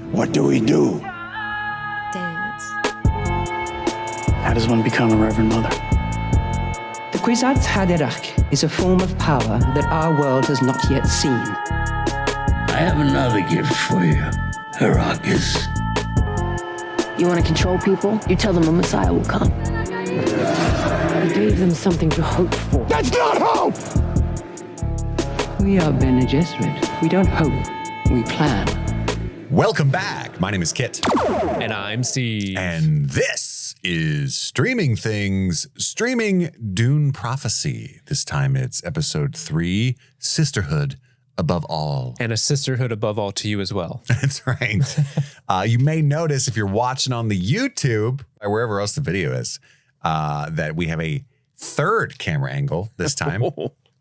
What do we do? Dance. How does one become a Reverend Mother? The Kwisatz Haderach is a form of power that our world has not yet seen. I have another gift for you, Heracus. You want to control people? You tell them a Messiah will come. You gave them something to hope for. That's not hope! We are Bene Gesserit. We don't hope, we plan. Welcome back. My name is Kit. And I'm Steve. And this is Streaming Things, streaming Dune Prophecy. This time it's episode 3, Sisterhood Above All. And a sisterhood above all to you as well. That's right. You may notice if you're watching on the YouTube or wherever else the video is, that we have a third camera angle this time.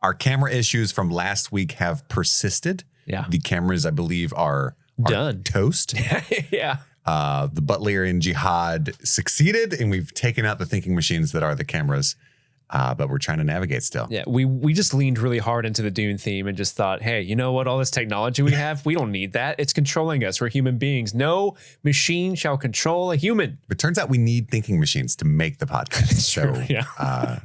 Our camera issues from last week have persisted. Yeah. The cameras, I believe, are done. Toast. Yeah. The Butlerian Jihad succeeded, and we've taken out the thinking machines that are the cameras, but we're trying to navigate still. Yeah, we just leaned really hard into the Dune theme and just thought, hey, you know what? All this technology we have, we don't need that. It's controlling us. We're human beings. No machine shall control a human. But turns out we need thinking machines to make the podcast. So, true, yeah.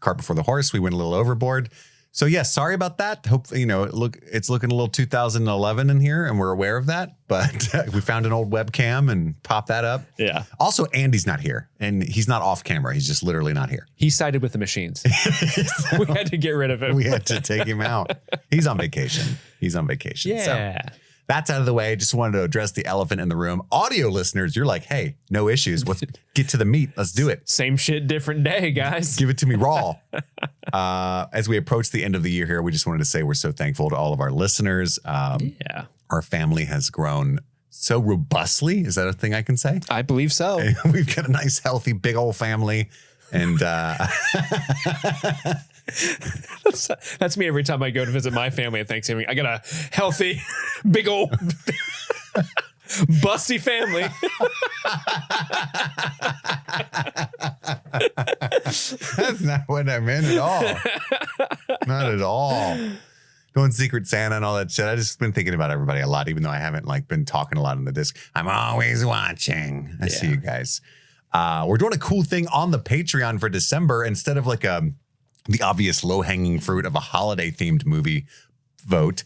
Cart before the horse, we went a little overboard. So yeah, sorry about that. Hopefully, it's looking a little 2011 in here, and we're aware of that. But we found an old webcam and popped that up. Yeah. Also, Andy's not here, and he's not off camera. He's just literally not here. He sided with the machines. We had to get rid of him. We had to take him out. He's on vacation. Yeah. So that's out of the way. Just wanted to address the elephant in the room. Audio listeners, you're like, hey, no issues. Let's get to the meat. Let's do it. Same shit, different day, guys. Give it to me raw. As we approach the end of the year here, we just wanted to say we're so thankful to all of our listeners. Yeah. Our family has grown so robustly. Is that a thing I can say? I believe so. We've got a nice, healthy, big old family. And that's me every time I go to visit my family at Thanksgiving. I got a healthy, big old, busty family. that's not what I meant at all. Not at all. Going Secret Santa and all that shit. I just been thinking about everybody a lot, even though I haven't been talking a lot on the disc. I'm always watching. I see you guys. We're doing a cool thing on the Patreon for December. Instead of the obvious low-hanging fruit of a holiday-themed movie vote,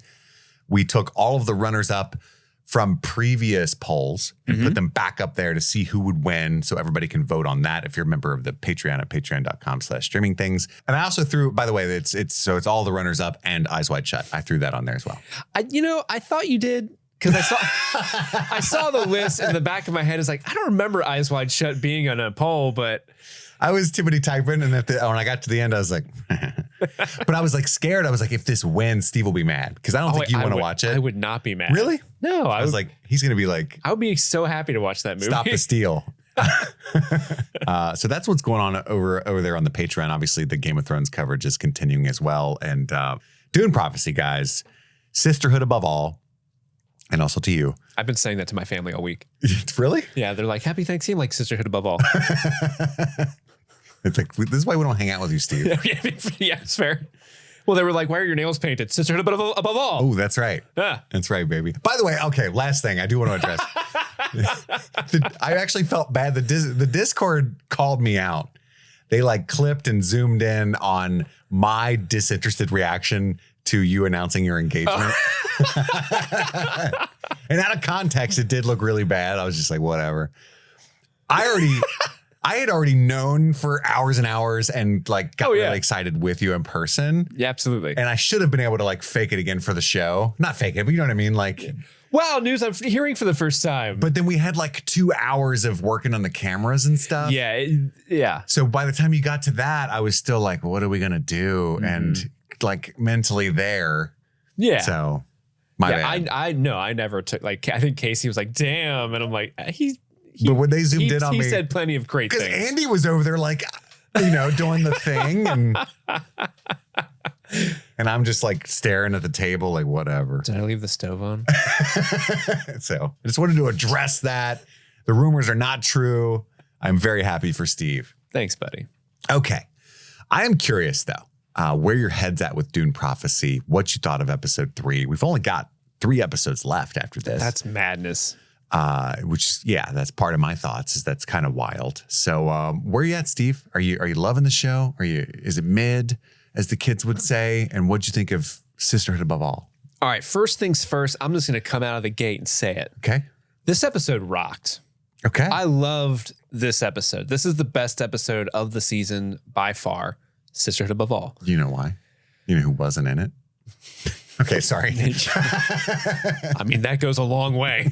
we took all of the runners-up from previous polls and put them back up there to see who would win, so everybody can vote on that if you're a member of the Patreon at patreon.com/streamingthings. And I also threw, by the way, it's all the runners-up and Eyes Wide Shut. I threw that on there as well. I thought you did. Because I saw the list in the back of my head. Is I don't remember Eyes Wide Shut being on a poll, but I was Timothy typing, and when I got to the end, I was like, but I was scared. I was like, if this wins, Steve will be mad because I don't think you want to watch it. I would not be mad. Really? No, I was like, he's gonna be like, I would be so happy to watch that movie. Stop the steal. So that's what's going on over there on the Patreon. Obviously, the Game of Thrones coverage is continuing as well, and Dune Prophecy, guys, Sisterhood Above All. And also to you. I've been saying that to my family all week. Really? Yeah, they're like, happy Thanksgiving, Sisterhood Above All. It's this is why we don't hang out with you, Steve. Yeah, it's fair. Well, they were like, why are your nails painted? Sisterhood above all. Oh, that's right. Yeah. That's right, baby. By the way, okay, last thing I do want to address. I actually felt bad. The Discord called me out. They clipped and zoomed in on my disinterested reaction to you announcing your engagement. And out of context, it did look really bad. I was just like, whatever. I had already known for hours and hours and got really excited with you in person. Yeah, absolutely. And I should have been able to fake it again for the show. Not fake it, but you know what I mean? Wow, news I'm hearing for the first time. But then we had 2 hours of working on the cameras and stuff. Yeah. Yeah. So by the time you got to that, I was still like, what are we going to do? And mentally there. Yeah. So my bad. I know. I never took I think Casey was like, damn. And I'm like, but when they zoomed in on me, he said plenty of great things. Because Andy was over there doing the thing. And I'm just staring at the table whatever. Did I leave the stove on? So I just wanted to address that. The rumors are not true. I'm very happy for Steve. Thanks, buddy. Okay. I am curious, though, where your head's at with Dune Prophecy, what you thought of episode 3. We've only got 3 episodes left after this. That's madness. Which, yeah, that's part of my thoughts. Is that's kind of wild. So, where are you at, Steve? Are you loving the show? Is it mid, as the kids would say? And what'd you think of Sisterhood Above All? All right, first things first. I'm just going to come out of the gate and say it. Okay. This episode rocked. Okay. I loved this episode. This is the best episode of the season by far. Sisterhood Above All. You know why? You know who wasn't in it? Okay, sorry. I mean, that goes a long way.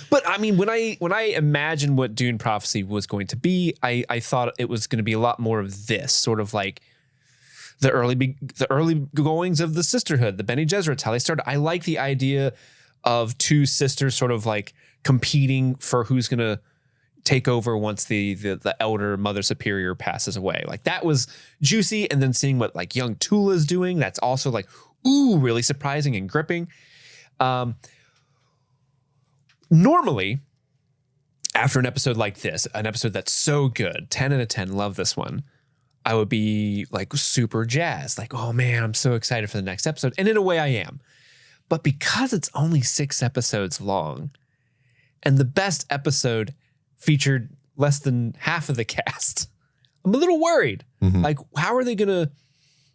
But I mean, when I imagined what Dune Prophecy was going to be, I thought it was going to be a lot more of this, sort of like the early goings of the Sisterhood, the Bene Gesserits, how they started. I like the idea of two sisters sort of like competing for who's going to take over once the elder Mother Superior passes away. Like that was juicy. And then seeing what like young Tula's doing, that's also like, ooh, really surprising and gripping. Normally, after an episode like this, an episode that's so good, 10 out of 10, love this one, I would be like super jazzed. Like, oh man, I'm so excited for the next episode. And in a way I am. But because it's only 6 episodes long, and the best episode featured less than half of the cast, I'm a little worried. Mm-hmm. Like, how are they going to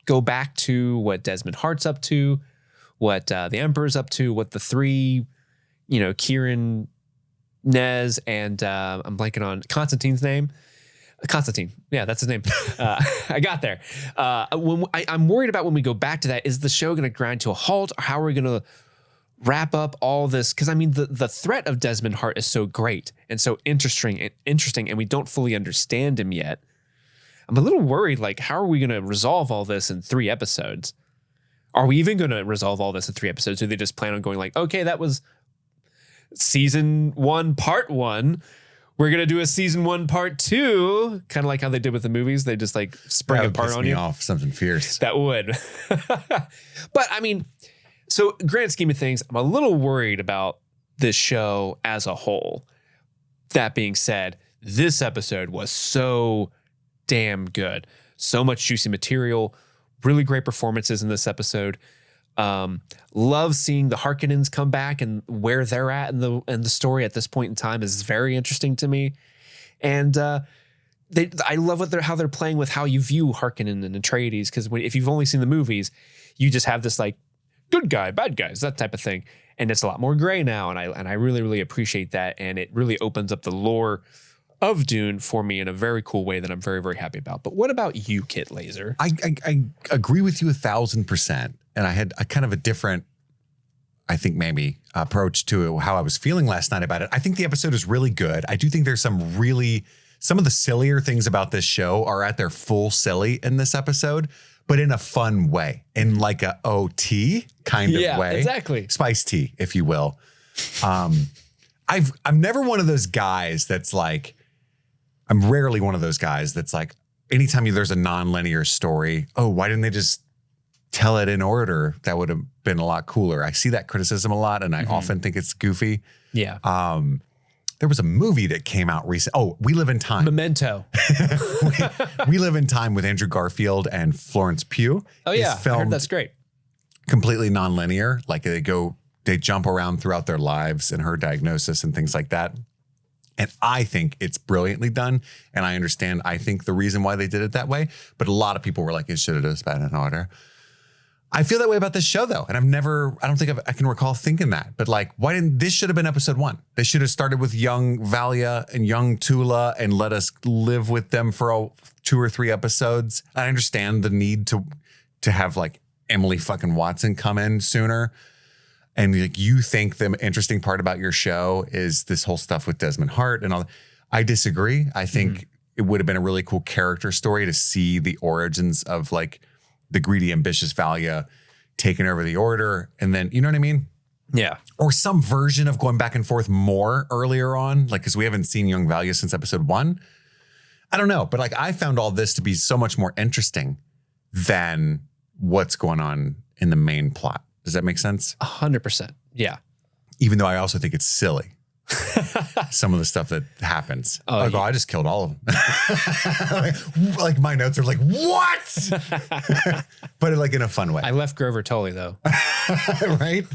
go back to what Desmond Hart's up to, what the Emperor's up to, what the 3, Kieran, Nez, and I'm blanking on Constantine's name. Constantine. Yeah, that's his name. I got there. I'm worried about when we go back to that, is the show going to grind to a halt? Or how are we going to wrap up all this? Because I mean, the threat of Desmond Hart is so great and so interesting, and we don't fully understand him yet. I'm a little worried, like, how are we going to resolve all this in 3 episodes? Are we even going to resolve all this in 3 episodes? Do they just plan on going like, okay, that was season 1, part 1. We're going to do a season 1, part 2, kind of like how they did with the movies. They just like spring it part on you. Off something fierce. That would. But I mean, so grand scheme of things, I'm a little worried about this show as a whole. That being said, this episode was so damn good. So much juicy material, really great performances in this episode. Love seeing the Harkonnens come back, and where they're at in the story at this point in time is very interesting to me. And I love how they're playing with how you view Harkonnen and Atreides, because if you've only seen the movies, you just have this like good guy, bad guys, that type of thing, and it's a lot more gray now. And I really, really appreciate that, and it really opens up the lore of Dune for me in a very cool way that I'm very, very happy about. But what about you, Kit Laser? I agree with you 1,000%. And I had a kind of a different, I think maybe, approach to how I was feeling last night about it. I think the episode is really good. I do think there's some of the sillier things about this show are at their full silly in this episode, but in a fun way, in like a OT kind of way. Exactly. Spice tea, if you will. I'm never one of those guys that's like, I'm rarely one of those guys that's like, anytime there's a non-linear story, oh, why didn't they just tell it in order? That would have been a lot cooler. I see that criticism a lot, and I often think it's goofy. Yeah. There was a movie that came out recently. Oh, We Live in Time. Memento. We Live in Time with Andrew Garfield and Florence Pugh. Oh yeah, I heard that's great. Completely non-linear. Like they jump around throughout their lives and her diagnosis and things like that. And I think it's brilliantly done. And I understand, I think the reason why they did it that way. But a lot of people were like, it should have just been in order. I feel that way about this show, though. And I don't think I can recall thinking that. But like, this should have been episode 1. They should have started with young Valya and young Tula and let us live with them for 2 or 3 episodes. I understand the need to have like Emily fucking Watson come in sooner. And like, you think the interesting part about your show is this whole stuff with Desmond Hart and all that. I disagree. I think it would have been a really cool character story to see the origins of like the greedy, ambitious Valya taking over the order. And then, you know what I mean? Yeah. Or some version of going back and forth more earlier on. Like, because we haven't seen young Valya since episode 1. I don't know. But like, I found all this to be so much more interesting than what's going on in the main plot. Does that make sense? 100%. Yeah. Even though I also think it's silly. Some of the stuff that happens. Oh, I just killed all of them. like my notes are like, what? But like in a fun way. I left Grover Tully though. Right?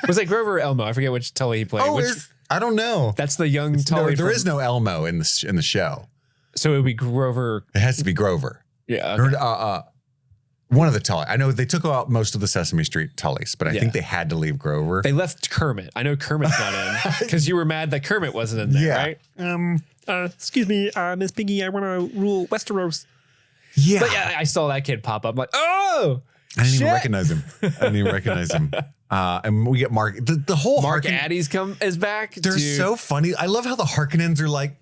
Was it Grover or Elmo? I forget which Tully he played. I don't know. That's the young Tully. There is no Elmo in the show. So it would be Grover. It has to be Grover. Yeah. Okay. One of the Tully. I know they took out most of the Sesame Street Tullys, but I think they had to leave Grover. They left Kermit. I know Kermit's not in because you were mad that Kermit wasn't in there, right? Excuse me, Miss Piggy, I want to rule Westeros. Yeah. But yeah, I saw that kid pop up. I'm like, oh, I didn't even recognize him. And we get Mark. The whole Mark Addy's is back. They're so funny. I love how the Harkonnens are like,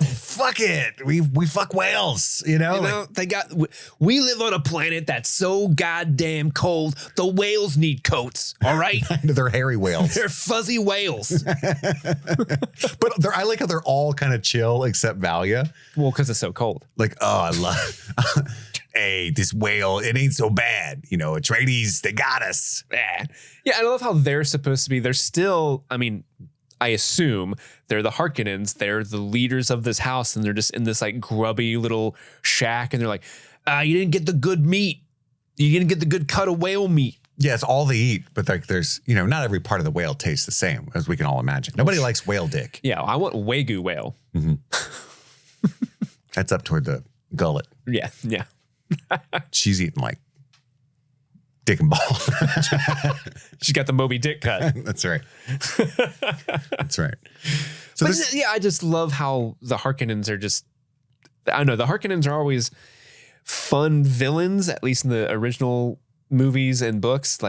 fuck it. We fuck whales. We live on a planet that's so goddamn cold. The whales need coats. All right. They're hairy whales. They're fuzzy whales. But I like how they're all kind of chill except Valya. Well, because it's so cold. Like, I love. Hey, this whale, it ain't so bad. Atreides, they got us. Yeah, I love how they're supposed to be. They're still, I assume they're the Harkonnens. They're the leaders of this house, and they're just in this like grubby little shack, and they're like, you didn't get the good meat. You didn't get the good cut of whale meat. Yeah, it's all they eat, but like there's, not every part of the whale tastes the same, as we can all imagine. Nobody likes whale dick. Yeah, I want Wagyu whale. Mm-hmm. That's up toward the gullet. Yeah. She's eating like dick and ball. She's got the Moby Dick cut. That's right. That's right. So I just love how the Harkonnens are just, I don't know, the Harkonnens are always fun villains, at least in the original movies and books.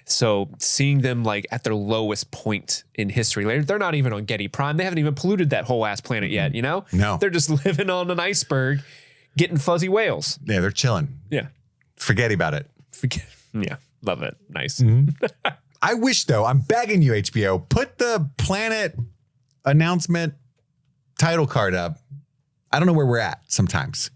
So seeing them like at their lowest point in history later, they're not even on Getty Prime. They haven't even polluted that whole ass planet yet, No. They're just living on an iceberg getting fuzzy whales. Yeah, they're chilling. Yeah. Forget about it. Yeah. Love it. Nice. Mm-hmm. I wish, though, I'm begging you, HBO, put the planet announcement title card up. I don't know where we're at sometimes,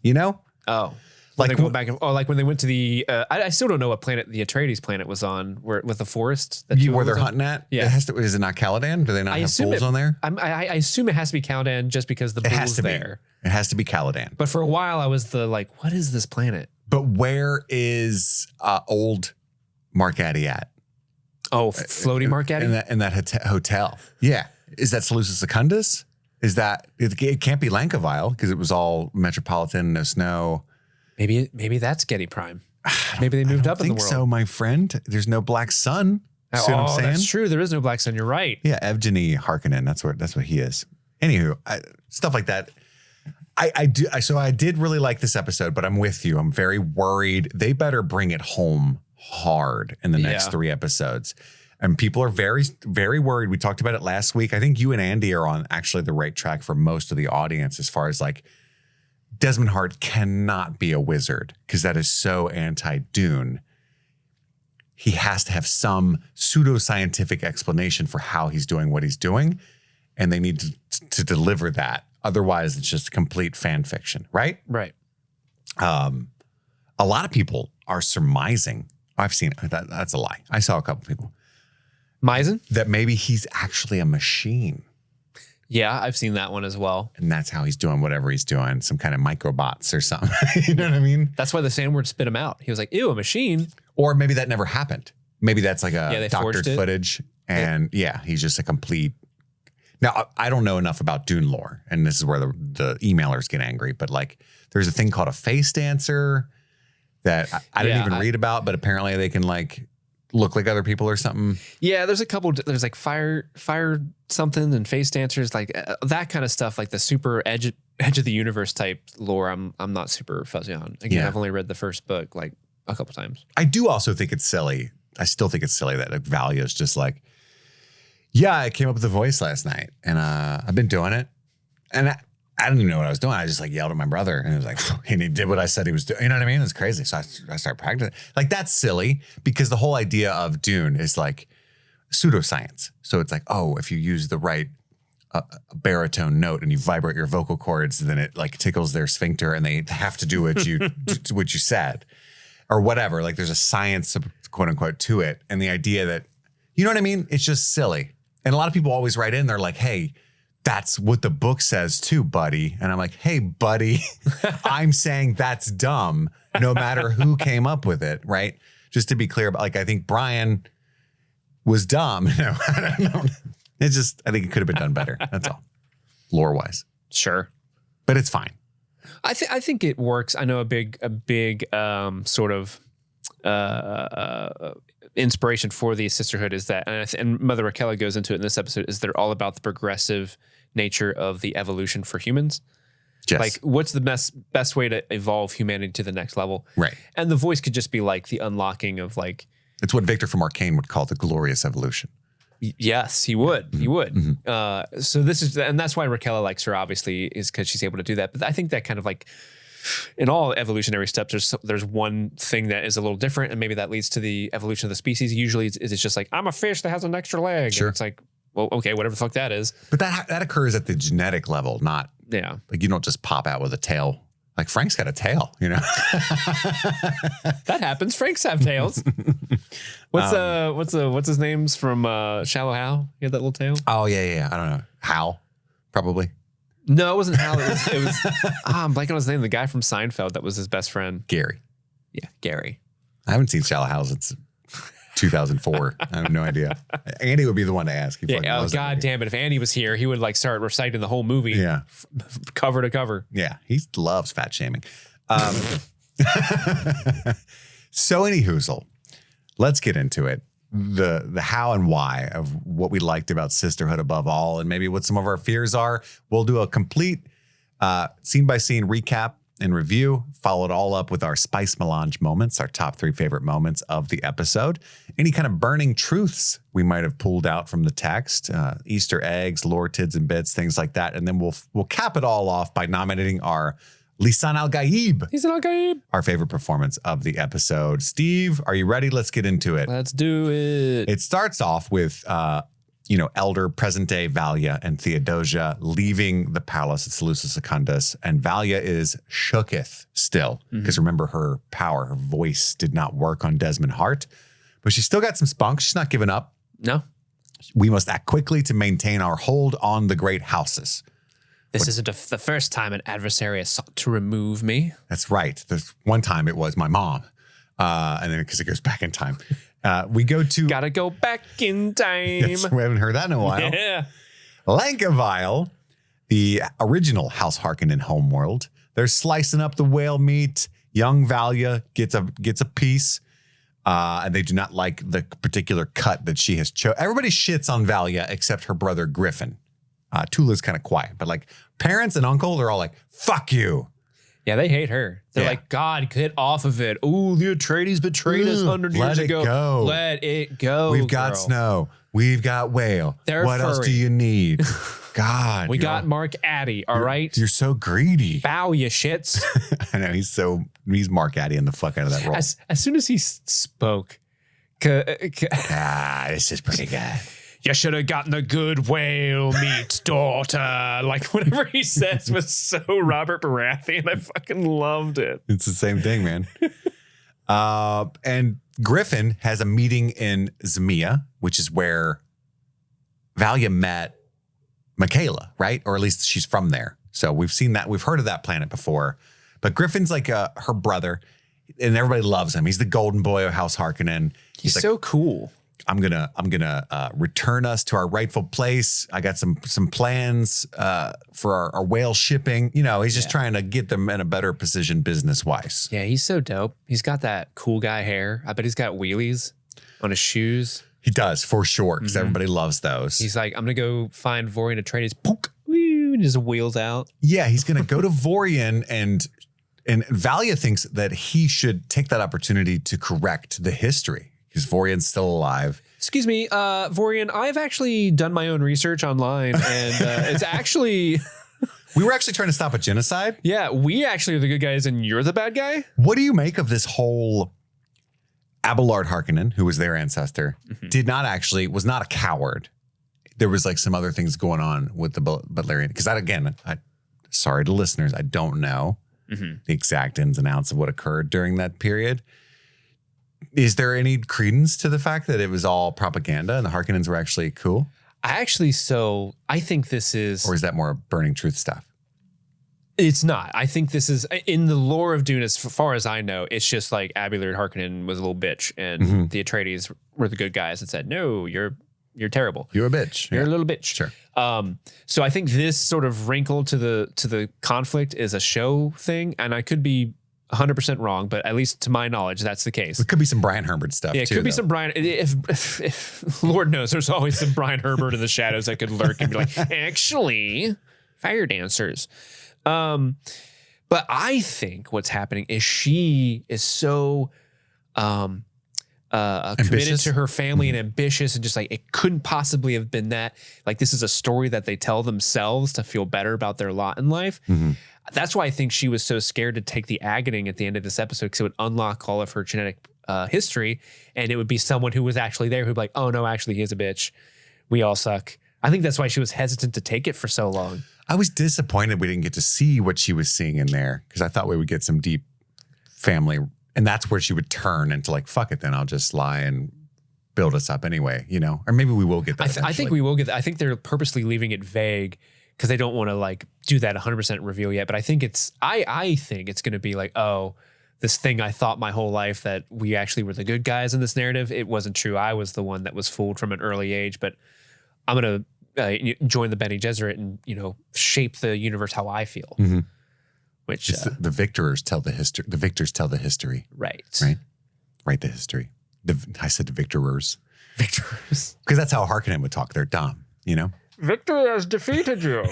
Oh. Like they go back like when they went to the I still don't know what planet the Atreides planet was on, with the forest that where they're hunting at. Yeah, is it not Caladan? Do they not have bulls on there? I assume it has to be Caladan just because the bulls there. It has to be Caladan. But for a while I was what is this planet? But where is old Mark Addy at? Oh, floaty Mark Addy in that hotel. Yeah, is that Seleucus Secundus? Is that it? Can't be Lankavile because it was all metropolitan, no snow. Maybe that's Getty Prime. Maybe they moved up in the world. I think so, my friend. There's no black sun. See what I'm saying? That's true. There is no black sun. You're right. Yeah, Evgeny Harkonnen. That's what he is. Anywho, stuff like that. I did really like this episode, but I'm with you. I'm very worried. They better bring it home hard in the next 3 episodes. And people are very, very worried. We talked about it last week. I think you and Andy are on actually the right track for most of the audience as far as like, Desmond Hart cannot be a wizard because that is so anti-Dune. He has to have some pseudoscientific explanation for how he's doing what he's doing, and they need to deliver that. Otherwise, it's just complete fan fiction, right? Right. A lot of people are surmising. I've seen it. That's a lie. I saw a couple people. Misen? That maybe he's actually a machine. Yeah, I've seen that one as well. And that's how he's doing whatever he's doing, some kind of microbots or something. You know what I mean? That's why the Sandwich spit him out. He was like, ew, a machine. Or maybe that never happened. Maybe that's like a doctored footage. And he's just a complete. Now, I don't know enough about Dune lore, and this is where the emailers get angry, but like there's a thing called a face dancer that I didn't even read about, but apparently they can like look like other people or something. Yeah, there's a couple. There's like fire something and face dancers, like that kind of stuff, like the super edge of the universe type lore. I'm not super fuzzy on. Again, I've only read the first book like a couple times. I do also think it's silly. I still think it's silly that like, Valya is just like, yeah, I came up with the voice last night and I've been doing it. And I didn't even know what I was doing. I just like yelled at my brother and it was like, and he did what I said he was doing. You know what I mean? It's crazy. So I started practicing. Like that's silly because the whole idea of Dune is like pseudoscience. So it's like, oh, if you use the right baritone note and you vibrate your vocal cords, then it like tickles their sphincter and they have to do what you what you said or whatever. Like there's a science, quote unquote, to it. And the idea that, you know what I mean? It's just silly. And a lot of people always write in, they're like, hey, that's what the book says too, buddy. And I'm like, hey, buddy, I'm saying that's dumb no matter who came up with it, right? Just to be clear, about like, I think Brian was dumb. You know, I don't know. It's just, I think it could have been done better. That's all. Lore wise. Sure. But it's fine. I think it works. I know a big sort of inspiration for the Sisterhood is that, and Mother Raquel goes into it in this episode, is they're all about the progressive nature of the evolution for humans. Yes. Like, what's the best way to evolve humanity to the next level? Right. And the voice could just be like the unlocking of like. It's what Victor from Arcane would call the glorious evolution. Yes, he would. Mm-hmm. He would. So this is, and that's why Raquel likes her, obviously, is because she's able to do that. But I think that kind of like, in all evolutionary steps, there's one thing that is a little different, and maybe that leads to the evolution of the species. Usually, it's just like, I'm a fish that has an extra leg. Sure. And it's like, well, okay, whatever the fuck that is. But that occurs at the genetic level, not like you don't just pop out with a tail. Like Frank's got a tail, you know. That happens. Franks have tails. What's his name's from Shallow Hal? He had that little tail. Oh yeah. I don't know. Hal, probably. No, it wasn't Hal. It was I'm blanking on his name. The guy from Seinfeld that was his best friend. Gary. Yeah, Gary. I haven't seen Shallow Hal since 2004. I have no idea. Andy would be the one to ask. He fucking Oh loves that God movie. damn it! If Andy was here, he would like start reciting the whole movie. Yeah. Cover to cover. Yeah, he loves fat shaming. So any hoozle, let's get into it. The how and why of what we liked about Sisterhood Above All, and maybe what some of our fears are. We'll do a complete scene by scene recap and review, follow it all up with our Spice Melange moments, our top 3 favorite moments of the episode. Any kind of burning truths we might have pulled out from the text, Easter eggs, lore tids and bits, things like that. And then we'll cap it all off by nominating our Lisan al-Gaib. He's an al-Gaib. Our favorite performance of the episode. Steve, are you ready? Let's get into it. Let's do it. It starts off with elder present-day Valya and Theodosia leaving the palace at Seleucus Secundus, and Valya is shooketh still, because remember, her power, her voice did not work on Desmond Hart, but she's still got some spunk. She's not giving up. No. We must act quickly to maintain our hold on the great houses. This isn't the first time an adversary has sought to remove me. That's right. There's one time it was my mom, and then because it goes back in time. We go to... Gotta go back in time. Yes, we haven't heard that in a while. Yeah. Lankavile, the original House Harkonnen homeworld. They're slicing up the whale meat. Young Valya gets a piece, and they do not like the particular cut that she has chosen. Everybody shits on Valya except her brother Griffin. Tula's kind of quiet, but like parents and uncle, they're all like, fuck you. Yeah, they hate her. They're Yeah. like, God, get off of it. Ooh, the Atreides betrayed us 100 years ago. Go. Let it go. We've got girl. snow. We've got whale. They're what else do furry. you need? God. We you're got all- Mark Addy, all right? You're so greedy. Bow, you shits. I know, he's Mark Addy in the fuck out of that role. As soon as he spoke, This is pretty good. you should have gotten a good whale meat, daughter. Like, whatever he says was so Robert Baratheon. I fucking loved it. It's the same thing, man. And Griffin has a meeting in Zemia, which is where Valya met Michaela, right? Or at least she's from there. So we've seen that. We've heard of that planet before. But Griffin's like her brother, and everybody loves him. He's the golden boy of House Harkonnen. He's like, so cool. I'm gonna return us to our rightful place. I got some plans for our whale shipping. You know, he's just trying to get them in a better position business wise. Yeah, he's so dope. He's got that cool guy hair. I bet he's got wheelies on his shoes. He does, for sure, because everybody loves those. He's like, I'm gonna go find Vorian Atreides. Pook, woo, and just wheels out. Yeah, he's gonna go to Vorian, and Valya thinks that he should take that opportunity to correct the history because Vorian's still alive. Excuse me, Vorian, I've actually done my own research online, and it's actually, We were actually trying to stop a genocide. yeah, we actually are the good guys, and you're the bad guy. What do you make of this whole Abelard Harkonnen, who was their ancestor, was not a coward. There was like some other things going on with the Butlerian. Because that, again, sorry to listeners, I don't know the exact ins and outs of what occurred during that period. Is there any credence to the fact that it was all propaganda and the Harkonnens were actually cool? I think this is, Or is that more burning truth stuff? it's not. I think this is, in the lore of Dune, as far as I know, it's just like Abelard Harkonnen was a little bitch, and the Atreides were the good guys and said, no, you're you're terrible. You're a bitch. You're Yeah. a little bitch. Sure. So I think this sort of wrinkle to the conflict is a show thing, and I could be 100% wrong, but at least to my knowledge, that's the case. It could be some Brian Herbert stuff Yeah, it too. could be though. some Brian. If Lord knows, there's always some Brian Herbert in the shadows that could lurk and be like, actually, fire dancers. But I think what's happening is she is so committed Ambitious? to her family and ambitious, and just like it couldn't possibly have been that. Like this is a story that they tell themselves to feel better about their lot in life. That's why I think she was so scared to take the aghaning at the end of this episode, because it would unlock all of her genetic history, and it would be someone who was actually there who'd be like, oh no, actually he is a bitch. We all suck. I think that's why she was hesitant to take it for so long. I was disappointed we didn't get to see what she was seeing in there, because I thought we would get some deep family, and that's where she would turn into like, fuck it, then I'll just lie and build us up anyway, you know? Or maybe we will get that. I think we will get that. I think they're purposely leaving it vague because they don't want to like do that 100% reveal yet. But I think I think it's going to be like, oh, this thing I thought my whole life that we actually were the good guys in this narrative. It wasn't true. I was the one that was fooled from an early age, but I'm going to join the Bene Gesserit and, shape the universe how I feel. Mm-hmm. Which the victors tell the history. The victors tell the history. Right. Write the history. I said the victorers. Victors. Because that's how Harkonnen would talk. They're dumb, you know? Victory has defeated you.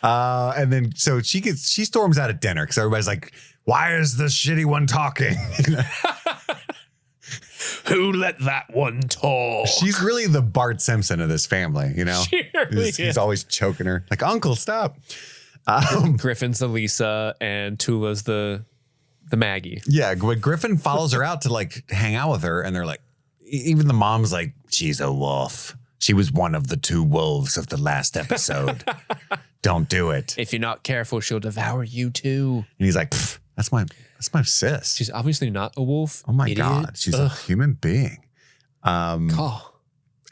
And then so she storms out at dinner because everybody's like, why is this shitty one talking? Who let that one talk? She's really the Bart Simpson of this family, you know? She really He's always choking her. Like, Uncle, stop. Griffin's the Lisa and Tula's the Maggie. Yeah, but Griffin follows her out to like hang out with her, and they're like, even the mom's like, she's a wolf. She was one of the 2 wolves of the last episode. Don't do it. If you're not careful, she'll devour you too. And he's like, that's my sis. She's obviously not a wolf. Oh my idiot. God. She's a human being. Oh.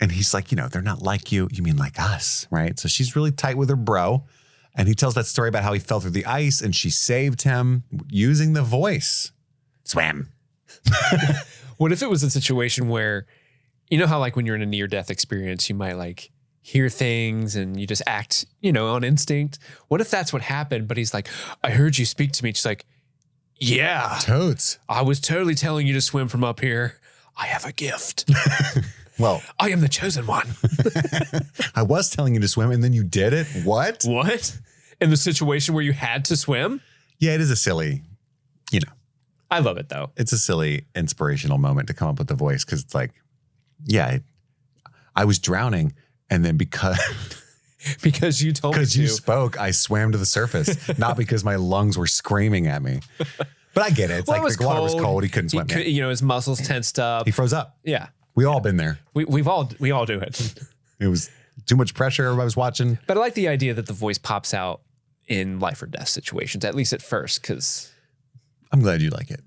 And he's like, they're not like you. You mean like us, right? So she's really tight with her bro. And he tells that story about how he fell through the ice and she saved him using the voice. Swam. What if it was a situation where, how like when you're in a near-death experience, you might like hear things and you just act, on instinct. What if that's what happened? But he's like, I heard you speak to me. She's like, yeah. Totes. I was totally telling you to swim from up here. I have a gift. Well, I am the chosen one. I was telling you to swim and then you did it. What? What? In the situation where you had to swim? Yeah, it is a silly, I love it though. it's a silly inspirational moment to come up with the voice because it's like, yeah, I was drowning and then because you told me to. because you spoke, I swam to the surface, not because my lungs were screaming at me. But I get it. It's Well, like the water was cold. He couldn't swim. His muscles tensed up. He froze up. Yeah. We all been there. We all do it. It was too much pressure. Everybody was watching. But I like the idea that the voice pops out in life or death situations, at least at first, because I'm glad you like it.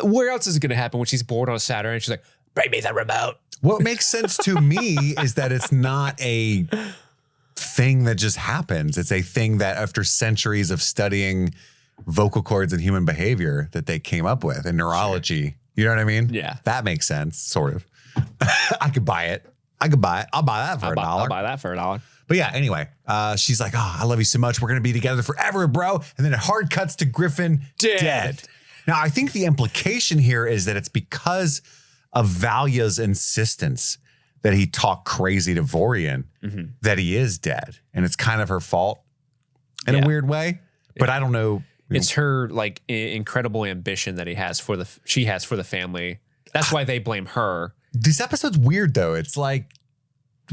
where else is it going to happen when she's bored on Saturday and she's like, bring me the remote? What makes sense to me is that it's not a thing that just happens. It's a thing that after centuries of studying vocal cords and human behavior that they came up with in neurology. Sure. You know what I mean? Yeah. That makes sense, sort of. I could buy it. I'll buy that for $1. I'll buy that for $1. But yeah, anyway, she's like, oh, I love you so much. We're going to be together forever, bro. And then it hard cuts to Griffin dead. Now, I think the implication here is that it's because of Valya's insistence that he talked crazy to Vorian that he is dead. And it's kind of her fault in a weird way. But I don't know. It's her like incredible ambition that she has for the family. That's why they blame her. This episode's weird, though. It's like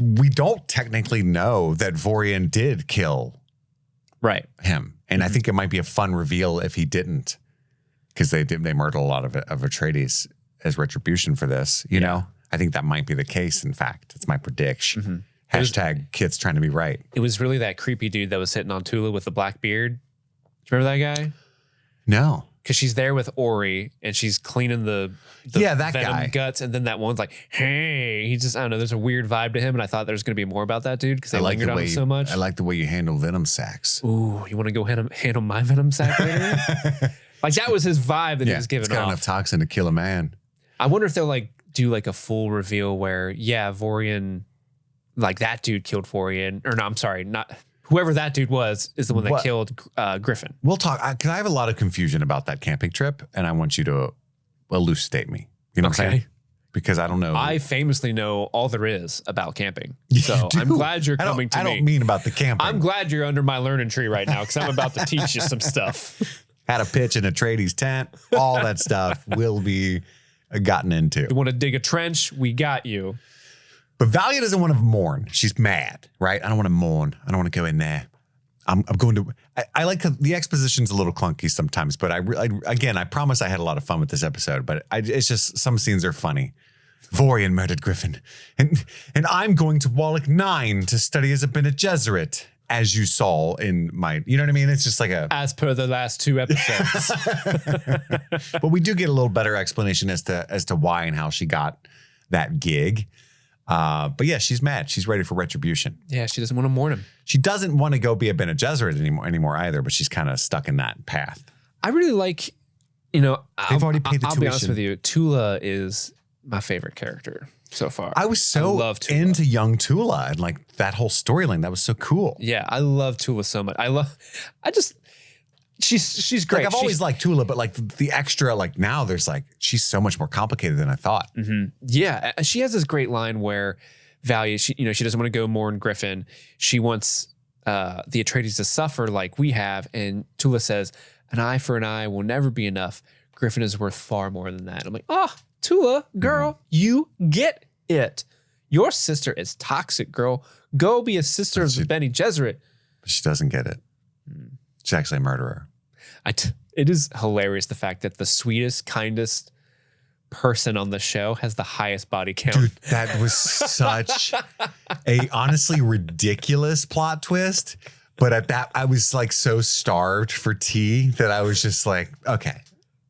we don't technically know that Vorian did kill him. And I think it might be a fun reveal if he didn't, because they murdered a lot of Atreides as retribution for this. You know, I think that might be the case. In fact, it's my prediction. Hashtag Kit's trying to be right. It was really that creepy dude that was sitting on Tula with the black beard. Do you remember that guy? No. Because she's there with Ori and she's cleaning the that venom guy. guts. And then that one's like, hey, he just, I don't know, there's a weird vibe to him. And I thought there was going to be more about that dude because they lingered on him so much. I like the way you handle venom sacs. Ooh, you want to go handle my venom sac later? Like that was his vibe that he was giving it's got off. enough toxin to kill a man. I wonder if they'll like do like a full reveal where, yeah, Vorian, like that dude killed Vorian, or no, I'm sorry, not whoever that dude was is the one that killed Griffin. We'll talk, because I have a lot of confusion about that camping trip, and I want you to elucidate me. You know what I'm saying? Because I don't know. I famously know all there is about camping. You So do? I'm glad you're coming to me. I don't mean about the camping. I'm glad you're under my learning tree right now because I'm about to teach you some stuff. Had a pitch in a tradies tent. All that stuff will be gotten into. You want to dig a trench? We got you. But Valya doesn't want to mourn. She's mad, right? I don't want to mourn. I don't want to go in there. I'm going to. I like the exposition's a little clunky sometimes, but I promise I had a lot of fun with this episode. But it's just some scenes are funny. Vorian murdered Griffin, and I'm going to Wallach 9 to study as a Bene Gesserit, as you saw in my. You know what I mean? It's just like as per the last 2 episodes. But we do get a little better explanation as to why and how she got that gig. But yeah, she's mad. She's ready for retribution. Yeah, she doesn't want to mourn him. She doesn't want to go be a Bene Gesserit anymore either, but she's kind of stuck in that path. I really like, They've already paid the I'll tuition. be honest with you. Tula is my favorite character so far. I was so into young Tula and like that whole storyline. That was so cool. Yeah, I love Tula so much. She's great. Like I've always liked Tula, but like the extra, like now there's like, she's so much more complicated than I thought. Mm-hmm. Yeah. She has this great line where Valya, she doesn't want to go mourn Griffin. She wants the Atreides to suffer like we have. And Tula says, an eye for an eye will never be enough. Griffin is worth far more than that. I'm like, Tula, girl, you get it. Your sister is toxic, girl. Go be a sister of the Bene Gesserit. But she doesn't get it. She's actually a murderer. It is hilarious the fact that the sweetest, kindest person on the show has the highest body count. Dude, that was such a honestly ridiculous plot twist. But at that, I was like so starved for tea that I was just like, okay,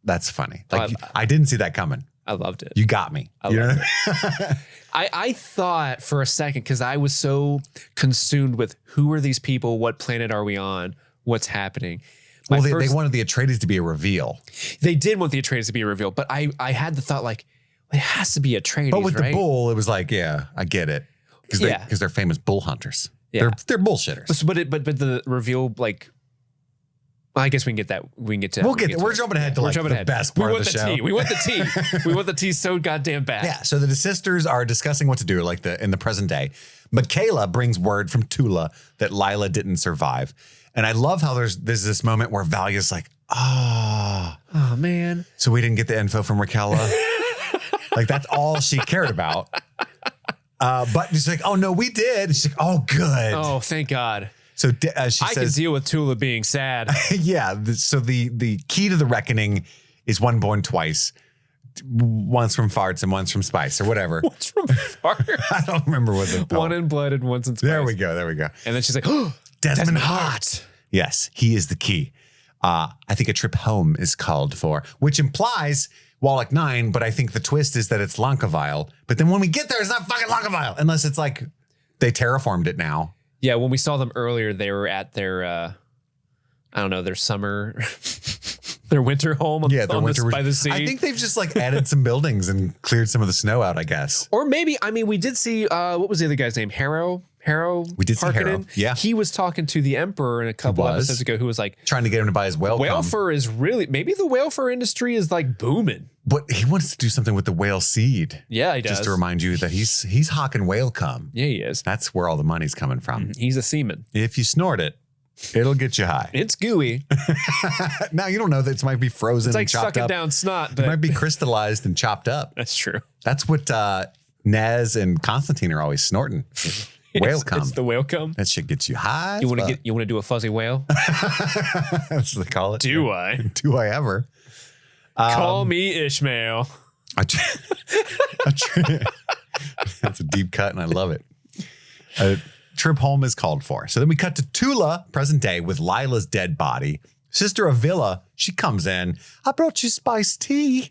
that's funny. Like I didn't see that coming. I loved it. You got me. I thought for a second, because I was so consumed with who are these people? What planet are we on? What's happening? Well, they wanted the Atreides to be a reveal. They did want the Atreides to be a reveal, but I had the thought like, it has to be Atreides, but with right? the bull, it was like, yeah, I get it. Because they're famous bull hunters. Yeah. They're bullshitters. But the reveal, like, I guess we can get that. We're jumping ahead to the best part of the show. We want the tea. We want the tea so goddamn bad. Yeah. So the sisters are discussing what to do, like in the present day. Michaela brings word from Tula that Lila didn't survive, and I love how there's this moment where Valya's like, oh man. So we didn't get the info from Michaela. Like that's all she cared about. But she's like, oh no, we did. And she's like, oh good. Oh, thank God. So she says, I can deal with Tula being sad. Yeah. So the key to the reckoning is one born twice. Once from farts and once from spice or whatever. Once from farts? I don't remember what the One in blood and once in spice. There we go. And then she's like, oh, Desmond Hart. Yes, he is the key. I think a trip home is called for, which implies Wallach 9, but I think the twist is that it's Lankavile. But then when we get there, it's not fucking Lankavile, unless it's like they terraformed it now. Yeah, when we saw them earlier, they were at their, their summer, their winter home by the sea. I think they've just like added some buildings and cleared some of the snow out, I guess. Or maybe, we did see, what was the other guy's name? Harrow? We did see Harrow. Yeah. He was talking to the Emperor in a couple episodes ago who was like, trying to get him to buy his whale. Whale fur is really, maybe the whale fur industry is like booming. But he wants to do something with the whale seed. Yeah, he does. Just to remind you that he's hawking whale cum. Yeah, he is. That's where all the money's coming from. He's a seaman. If you snort it, it'll get you high. It's gooey. Now you don't know that it might be frozen. It's like and chopped sucking up. Down snot. But It might be crystallized and chopped up. That's true. That's what Nez and Constantine are always snorting. Whale cum. It's the whale cum. That shit gets you high. You want to do a fuzzy whale? That's what they call it. Do I? Do I ever? Call me Ishmael. That's a deep cut, and I love it. A trip home is called for. So then we cut to Tula, present day, with Lila's dead body. Sister Avila, she comes in. I brought you spiced tea.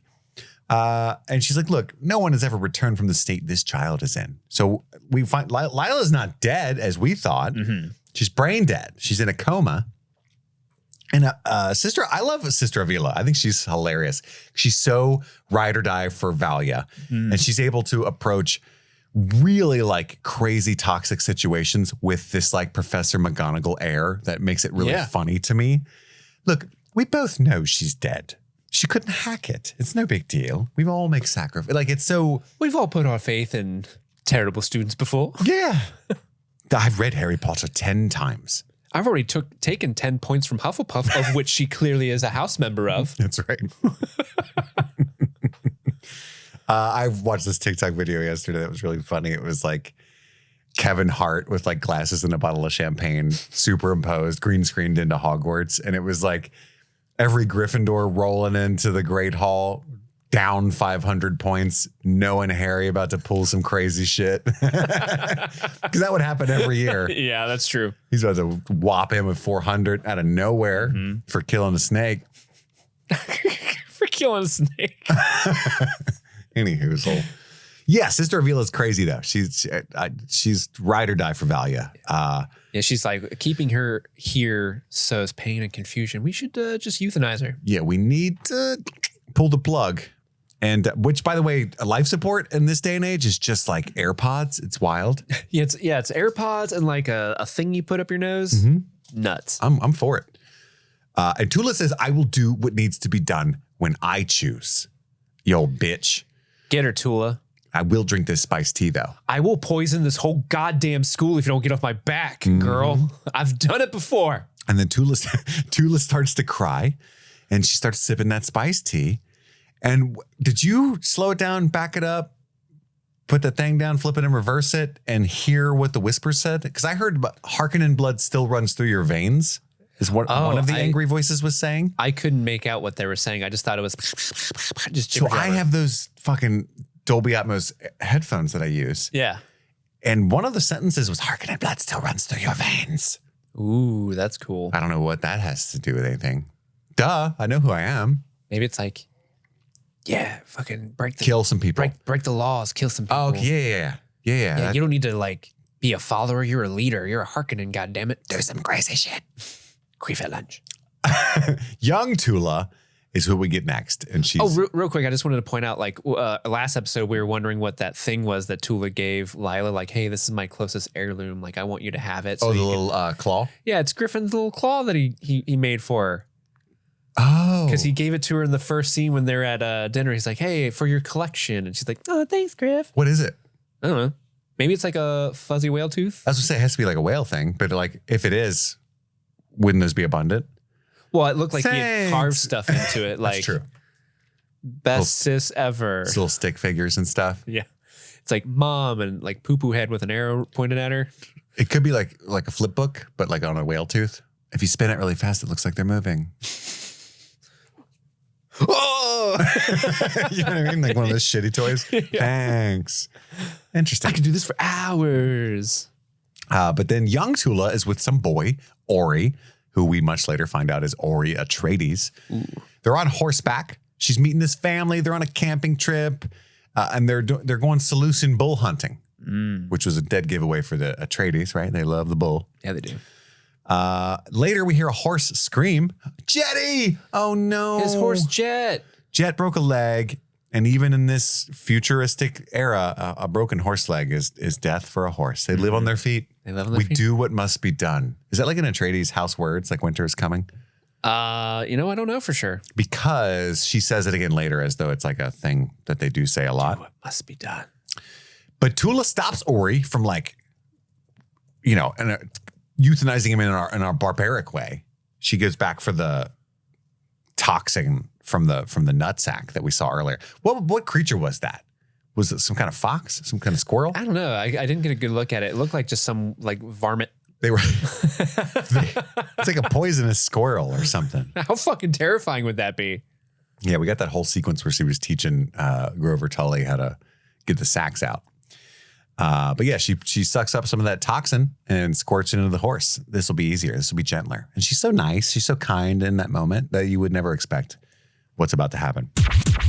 And she's like, look, no one has ever returned from the state this child is in. So we find Lila's not dead as we thought. Mm-hmm. She's brain dead. She's in a coma. And I love Sister Avila. I think she's hilarious. She's so ride or die for Valya. And she's able to approach really like crazy toxic situations with this like Professor McGonagall air that makes it really funny to me. Look, we both know she's dead. She couldn't hack it. It's no big deal. We all make sacrifice. Like it's so. We've all put our faith in terrible students before. Yeah. I've read Harry Potter 10 times. I've already taken 10 points from Hufflepuff, of which she clearly is a house member of. That's right. I watched this TikTok video yesterday that was really funny. It was like Kevin Hart with like glasses and a bottle of champagne superimposed, green screened into Hogwarts. And it was like every Gryffindor rolling into the Great Hall, down 500 points, knowing Harry about to pull some crazy shit. Because that would happen every year. Yeah, that's true. He's about to whop him with 400 out of nowhere for killing a snake. For killing a snake. Anywho, yeah, Sister Avila's crazy though. She's ride or die for Valya. Yeah, she's like, keeping her here sows pain and confusion. We should just euthanize her. Yeah, we need to pull the plug. And which, by the way, life support in this day and age is just like AirPods. It's wild. It's AirPods and like a thing you put up your nose. Nuts. I'm for it. And Tula says, I will do what needs to be done when I choose. You old bitch. Get her, Tula. I will drink this spiced tea, though. I will poison this whole goddamn school if you don't get off my back, girl. I've done it before. And then Tula starts to cry, and she starts sipping that spiced tea. And did you slow it down, back it up, put the thing down, flip it and reverse it, and hear what the whisper said? Because I heard hearkening blood still runs through your veins, is what one of the angry voices was saying. I couldn't make out what they were saying. I just thought it was just so I have those fucking Dolby Atmos headphones that I use. Yeah. And one of the sentences was, hearkening blood still runs through your veins. Ooh, that's cool. I don't know what that has to do with anything. Duh, I know who I am. Maybe it's like, yeah, fucking kill some people. Break the laws, kill some people. Oh, yeah. You don't need to like be a follower. You're a leader. You're a Harkonnen, goddammit. Do some crazy shit. Queef at lunch. Young Tula is who we get next. And she's... Oh, real quick, I just wanted to point out, like, last episode, we were wondering what that thing was that Tula gave Lila. Like, hey, this is my closest heirloom. Like, I want you to have it. So the little claw? Yeah, it's Griffin's little claw that he made for her. Oh. Because he gave it to her in the first scene when they're at dinner. He's like, hey, for your collection. And she's like, oh, thanks, Griff. What is it? I don't know. Maybe it's like a fuzzy whale tooth. I was going to say it has to be like a whale thing. But like, if it is, wouldn't those be abundant? Well, it looked like he had carved stuff into it. Like, that's true. Best sis ever. Little stick figures and stuff. Yeah. It's like mom and like poo-poo head with an arrow pointed at her. It could be like a flip book, but like on a whale tooth. If you spin it really fast, it looks like they're moving. Oh! You know what I mean? Like one of those shitty toys. Yeah. Thanks. Interesting. I could do this for hours. But then young Tula is with some boy, Ori, who we much later find out is Ori Atreides. Ooh. They're on horseback. She's meeting this family. They're on a camping trip. And they're going Seleucian bull hunting, which was a dead giveaway for the Atreides, right? They love the bull. Yeah, they do. Later, we hear a horse scream, Jetty! Oh, no. His horse Jet. Jet broke a leg. And even in this futuristic era, a broken horse leg is death for a horse. They live on their feet. They live on their feet. We do what must be done. Is that like an Atreides house words, like winter is coming? I don't know for sure. Because she says it again later as though it's like a thing that they do say a lot. Do what must be done. But Tula stops Ori from like, euthanizing him in our barbaric way. She goes back for the toxin from the nutsack that we saw earlier. What creature was that? Was it some kind of fox? Some kind of squirrel? I don't know. I didn't get a good look at it. It looked like just some like varmint. They were. It's like a poisonous squirrel or something. How fucking terrifying would that be? Yeah, we got that whole sequence where she was teaching Grover Tully how to get the sacks out. But yeah, she sucks up some of that toxin and squirts it into the horse. This will be easier. This will be gentler. And she's so nice. She's so kind in that moment that you would never expect what's about to happen.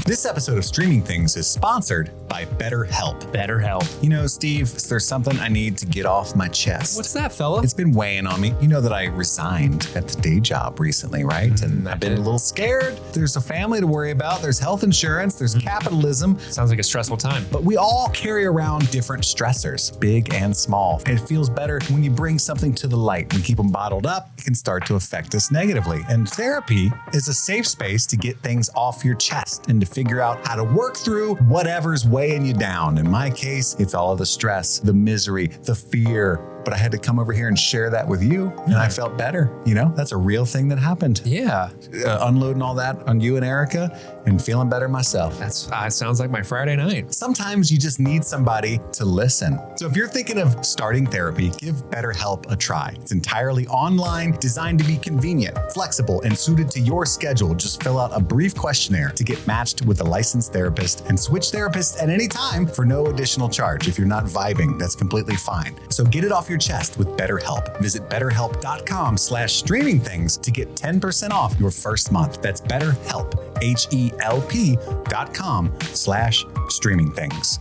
This episode of Streaming Things is sponsored by BetterHelp. BetterHelp. You know, Steve, there's something I need to get off my chest. What's that, fella? It's been weighing on me. You know that I resigned at the day job recently, right? And I've been a little scared. There's a family to worry about. There's health insurance. There's capitalism. Sounds like a stressful time. But we all carry around different stressors, big and small. And it feels better when you bring something to the light. We keep them bottled up. It can start to affect us negatively. And therapy is a safe space to get things off your chest and to figure out how to work through whatever's weighing you down. In my case, it's all the stress, the misery, the fear. But I had to come over here and share that with you, and I felt better. You know, that's a real thing that happened. Yeah. Unloading all that on you and Erica and feeling better myself. That sounds like my Friday night. Sometimes you just need somebody to listen. So if you're thinking of starting therapy, give BetterHelp a try. It's entirely online, designed to be convenient, flexible, and suited to your schedule. Just fill out a brief questionnaire to get matched with a licensed therapist and switch therapists at any time for no additional charge. If you're not vibing, that's completely fine. So get it off your chest with BetterHelp. Visit BetterHelp.com/streamingthings to get 10% off your first month. That's BetterHelp, HELP.com/streamingthings.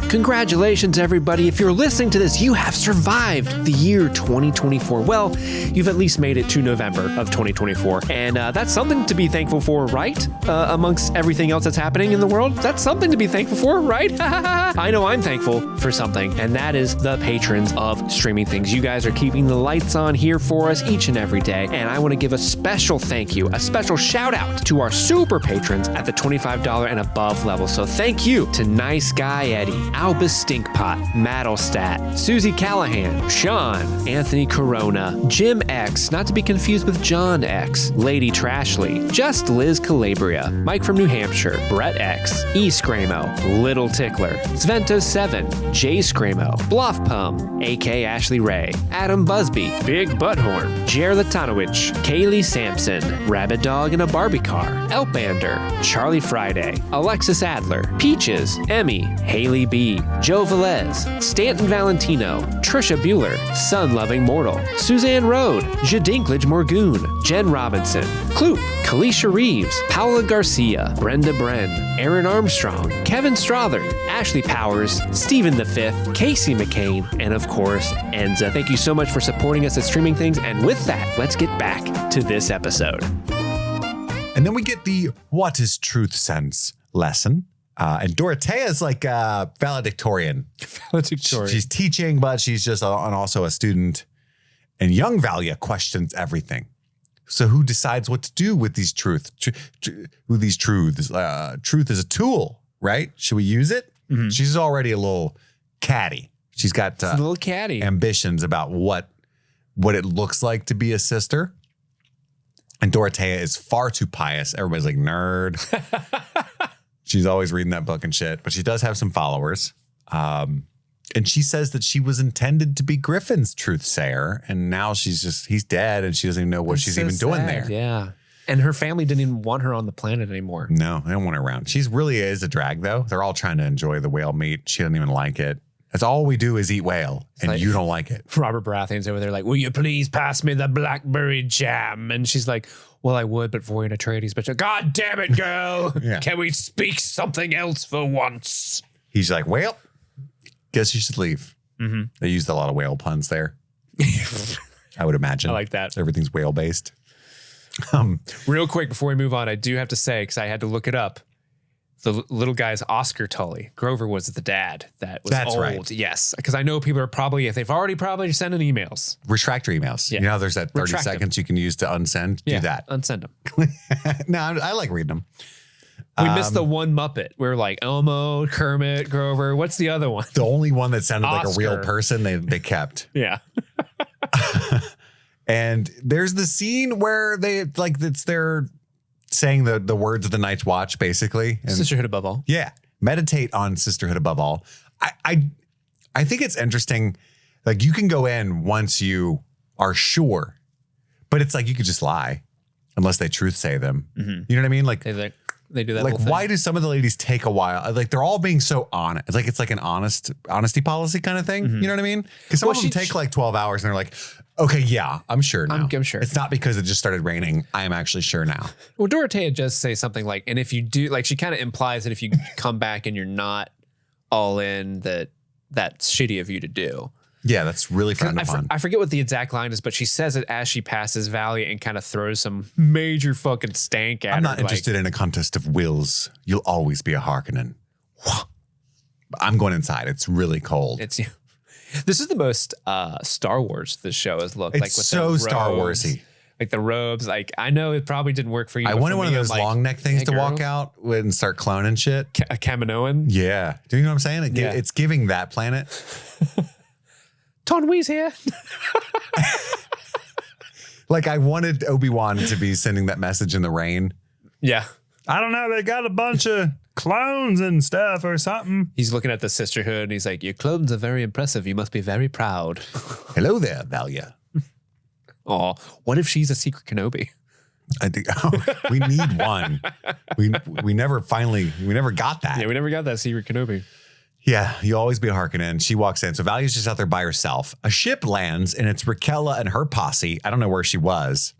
Congratulations, everybody. If you're listening to this, you have survived the year 2024. Well, you've at least made it to November of 2024. And that's something to be thankful for, right? Amongst everything else that's happening in the world. That's something to be thankful for, right? I know I'm thankful for something, and that is the patrons of Streaming Things. You guys are keeping the lights on here for us each and every day. And I want to give a special thank you, a special shout out to our super patrons at the $25 and above level. So thank you to Nice Guy Eddie, Albus Stinkpot, Maddlestat, Susie Callahan, Sean, Anthony Corona, Jim X, not to be confused with John X, Lady Trashley, Just Liz Calabria, Mike from New Hampshire, Brett X, E Scramo, Little Tickler, Svento7, Jay Scramo, Bluff Pum, AK Ashley Ray, Adam Busby, Big Butthorn, Jer Latanowicz, Kaylee Sampson, Rabbit Dog in a Barbie Car, Elpander, Charlie Friday, Alexis Adler, Peaches, Emmy, Haley B, Joe Velez, Stanton Valentino, Trisha Bueller, Sun-Loving Mortal, Suzanne Rode, Jadinklage Morgoon, Jen Robinson, Kloop, Kalisha Reeves, Paula Garcia, Brenda Bren, Aaron Armstrong, Kevin Strother, Ashley Powers, Stephen V, Casey McCain, and of course, Enza. Thank you so much for supporting us at Streaming Things. And with that, let's get back to this episode. And then we get the what is truth sense lesson. And Dorothea is like valedictorian. Valedictorian. She's teaching, but she's just also a student. And young Valya questions everything. So who decides what to do with these truths? With these truths? Truth is a tool, right? Should we use it? Mm-hmm. She's already a little catty. She's got a little catty ambitions about what it looks like to be a sister. And Dorothea is far too pious. Everybody's like, nerd. She's always reading that book and shit, but she does have some followers. And she says that she was intended to be Griffin's truthsayer, and now he's dead, and she doesn't even know what she's even doing there. Yeah. And her family didn't even want her on the planet anymore. No, they don't want her around. She really is a drag, though. They're all trying to enjoy the whale meat. She doesn't even like it. That's all we do is eat whale, and like, you don't like it. Robert Baratheon's over there like, will you please pass me the blackberry jam? And she's like, well, I would, but Voyant Atreides. But God damn it, girl. Yeah. Can we speak something else for once? He's like, well, guess you should leave. Mm-hmm. They used a lot of whale puns there. I would imagine. I like that. Everything's whale based. Real quick before we move on, I do have to say, because I had to look it up, the little guy's Oscar Tully. Grover was the dad that was That's old. Right. Yes. Because I know people are probably, if they've already probably sent in emails. Retract your emails. Yeah. You know, there's that 30 seconds you can use to unsend. Do that. Unsend them. No, I like reading them. We missed the one Muppet. We were like, Elmo, Kermit, Grover. What's the other one? The only one that sounded Oscar. like a real person they kept. Yeah. And there's the scene where they're saying the words of the Night's Watch, basically. And Sisterhood Above All. Yeah. Meditate on Sisterhood Above All. I think it's interesting. Like, you can go in once you are sure, but it's like you could just lie unless they truth say them. Mm-hmm. You know what I mean? Like, They do that. Like, whole thing. why do some of the ladies take a while? Like, they're all being so honest. It's like an honesty policy kind of thing. You know what I mean? Because some of them take like 12 hours and they're like, okay, yeah, I'm sure now. I'm sure. It's not because it just started raining. I am actually sure now. Well, Dorothea does say something like, and if you do, like, she kind of implies that if you come back and you're not all in, that's shitty of you to do. Yeah, that's really frowned upon. I forget what the exact line is, but she says it as she passes Valya and kind of throws some major fucking stank at her. I'm not interested in a contest of wills. You'll always be a Harkonnen. I'm going inside. It's really cold. This is the most Star Wars this show has looked like. With so Star Warsy. Like the robes. Like, I know it probably didn't work for you. I wanted one of those long neck things to walk out and start cloning shit. A Kaminoan. Yeah. Do you know what I'm saying? It's giving that planet. Tonwee's here. Like, I wanted Obi-Wan to be sending that message in the rain. Yeah. I don't know. They got a bunch of clones and stuff or something. He's looking at the Sisterhood and he's like, your clones are very impressive. You must be very proud. Hello there, Valya. Oh, what if she's a secret Kenobi? I think we need one. We never got that. Yeah, we never got that secret Kenobi. Yeah, you always be a Harkonnen. She walks in. So Valya's just out there by herself. A ship lands and it's Raquella and her posse. I don't know where she was.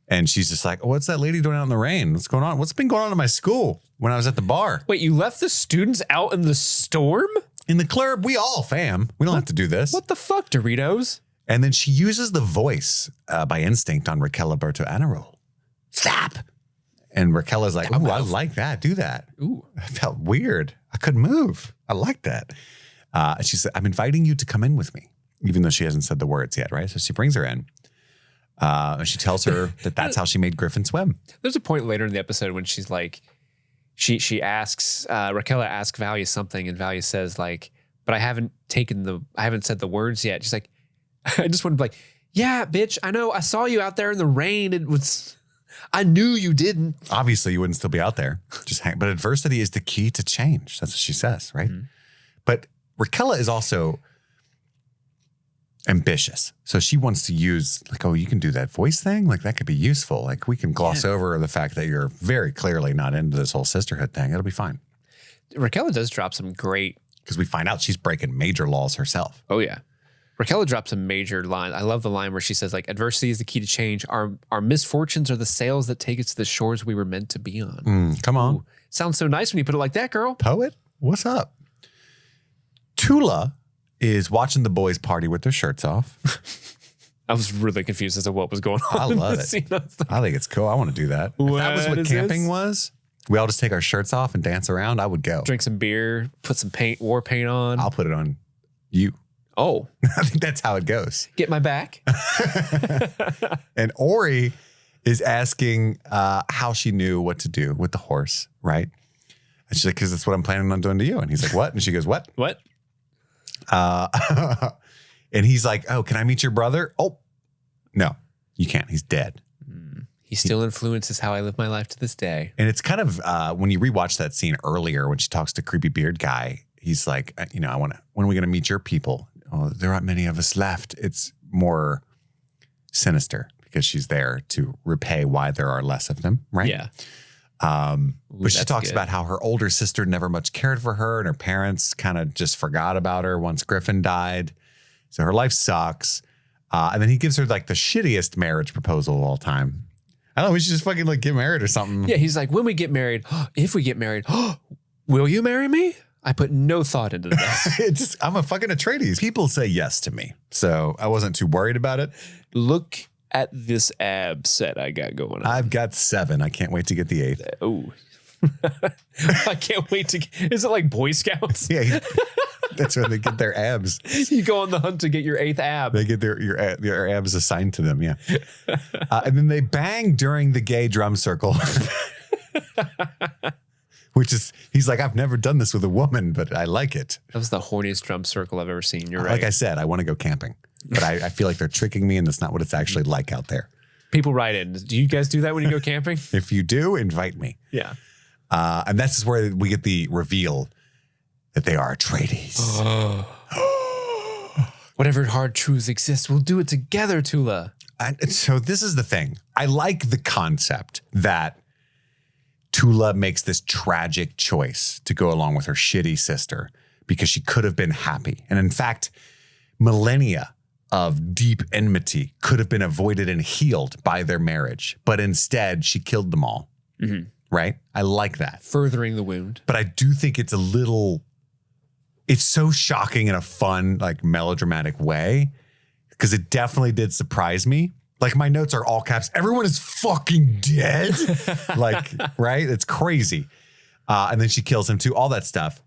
And she's just like, oh, what's that lady doing out in the rain? What's going on? What's been going on in my school when I was at the bar? Wait, you left the students out in the storm? In the club, we all fam. We don't have to do this. What the fuck, Doritos? And then she uses the voice by instinct on Raquella Berto Anarol. Stop. And Raquella's like, oh, I like that. Do that. Ooh. I felt weird. I couldn't move. I like that. And she said, I'm inviting you to come in with me, even though she hasn't said the words yet, right? So she brings her in. And she tells her that that's how she made Griffin swim. There's a point later in the episode when she's like, she asks, Raquella asks Valya something, and Valya says like, but I haven't said the words yet. She's like, I just want to be like, yeah, bitch, I know. I saw you out there in the rain. I knew you didn't. Obviously, you wouldn't still be out there. But adversity is the key to change. That's what she says, right? Mm-hmm. But Raquella is also ambitious. So she wants to use like, oh, you can do that voice thing? Like that could be useful. Like we can gloss over the fact that you're very clearly not into this whole sisterhood thing. It'll be fine. Raquella does drop some great. Because we find out she's breaking major laws herself. Oh, yeah. Raquella drops a major line. I love the line where she says, like, adversity is the key to change. Our misfortunes are the sails that take us to the shores we were meant to be on. Come on. Ooh, sounds so nice when you put it like that, girl. Poet? What's up? Tula is watching the boys party with their shirts off. I was really confused as to what was going on. I love it. I think it's cool. I want to do that. If that was what camping was, we all just take our shirts off and dance around, I would go. Drink some beer, put some war paint on. I'll put it on you. Oh. I think that's how it goes. Get my back. And Ori is asking how she knew what to do with the horse, right? And she's like, because that's what I'm planning on doing to you. And he's like, what? And she goes, what? What? And he's like, oh, can I meet your brother? Oh, no, you can't. He's dead. He still influences how I live my life to this day. And it's kind of, when you rewatch that scene earlier, when she talks to creepy beard guy, he's like, when are we going to meet your people? Oh, there aren't many of us left. It's more sinister because she's there to repay why there are less of them, right? Yeah. But she talks about how her older sister never much cared for her and her parents kind of just forgot about her once Griffin died. So her life sucks. And then he gives her like the shittiest marriage proposal of all time. I don't know, we should just fucking like get married or something. Yeah, he's like, when we get married, if we get married, will you marry me? I put no thought into this. I'm a fucking Atreides. People say yes to me. So I wasn't too worried about it. Look at this ab set I got going on. I've got 7. I can't wait to get the 8th. Oh. I can't wait to is it like Boy Scouts? Yeah. That's where they get their abs. You go on the hunt to get your 8th ab. They get their abs assigned to them, yeah. And then they bang during the gay drum circle. Which is, he's like, I've never done this with a woman, but I like it. That was the horniest drum circle I've ever seen. You're right. Like I said, I want to go camping, but I feel like they're tricking me and that's not what it's actually like out there. People write in. Do you guys do that when you go camping? If you do, invite me. Yeah. And that's just where we get the reveal that they are Atreides. Whatever hard truths exist, we'll do it together, Tula. And so this is the thing. I like the concept that Tula makes this tragic choice to go along with her shitty sister because she could have been happy. And in fact, millennia of deep enmity could have been avoided and healed by their marriage. But instead, she killed them all. Mm-hmm. Right? I like that. Furthering the wound. But I do think it's it's so shocking in a fun, like melodramatic way, because it definitely did surprise me. Like my notes are all caps. Everyone is fucking dead. Like, right? It's crazy. And then she kills him too, all that stuff.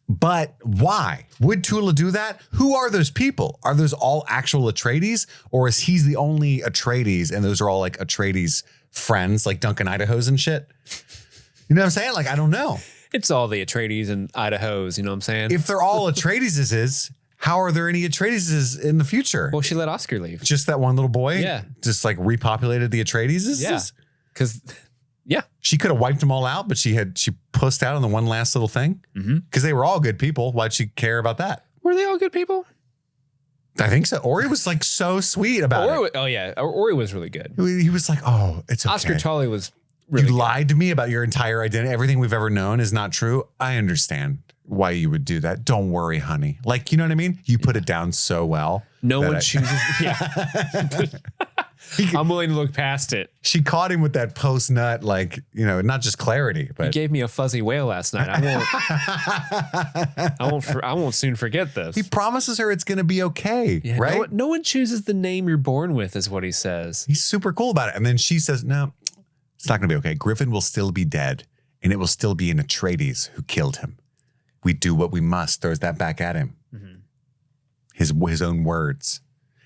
But why would Tula do that? Who are those people? Are those all actual Atreides, or is he the only Atreides and those are all like Atreides friends, like Duncan Idahos and shit? You know what I'm saying? Like, I don't know. It's all the Atreides and Idahos, you know what I'm saying? If they're all Atreides, how are there any Atreides in the future? Well, she let Oscar leave. Just that one little boy? Yeah. Just like repopulated the Atreides? Yeah. Because, yeah. She could have wiped them all out, but she pussed out on the one last little thing? Because they were all good people. Why'd she care about that? Were they all good people? I think so. Ori was like so sweet about it. Oh, yeah. Ori was really good. He was like, oh, it's okay. Oscar Tully was really You good. lied to me about your entire identity. Everything we've ever known is not true. I understand why you would do that. Don't worry, honey. Like, you know what I mean? You put it down so well. No one chooses. Yeah. I'm willing to look past it. She caught him with that post nut, like, you know, not just clarity, He but gave me a fuzzy whale last night. I won't soon forget this. he promises her it's going to be okay, Yeah, right? No one chooses the name you're born with, is what he says. He's super cool about it. And then she says, no, it's not going to be okay. Griffin will still be dead, and it will still be an Atreides who killed him. We do what we must. Throws that back at him. His own words.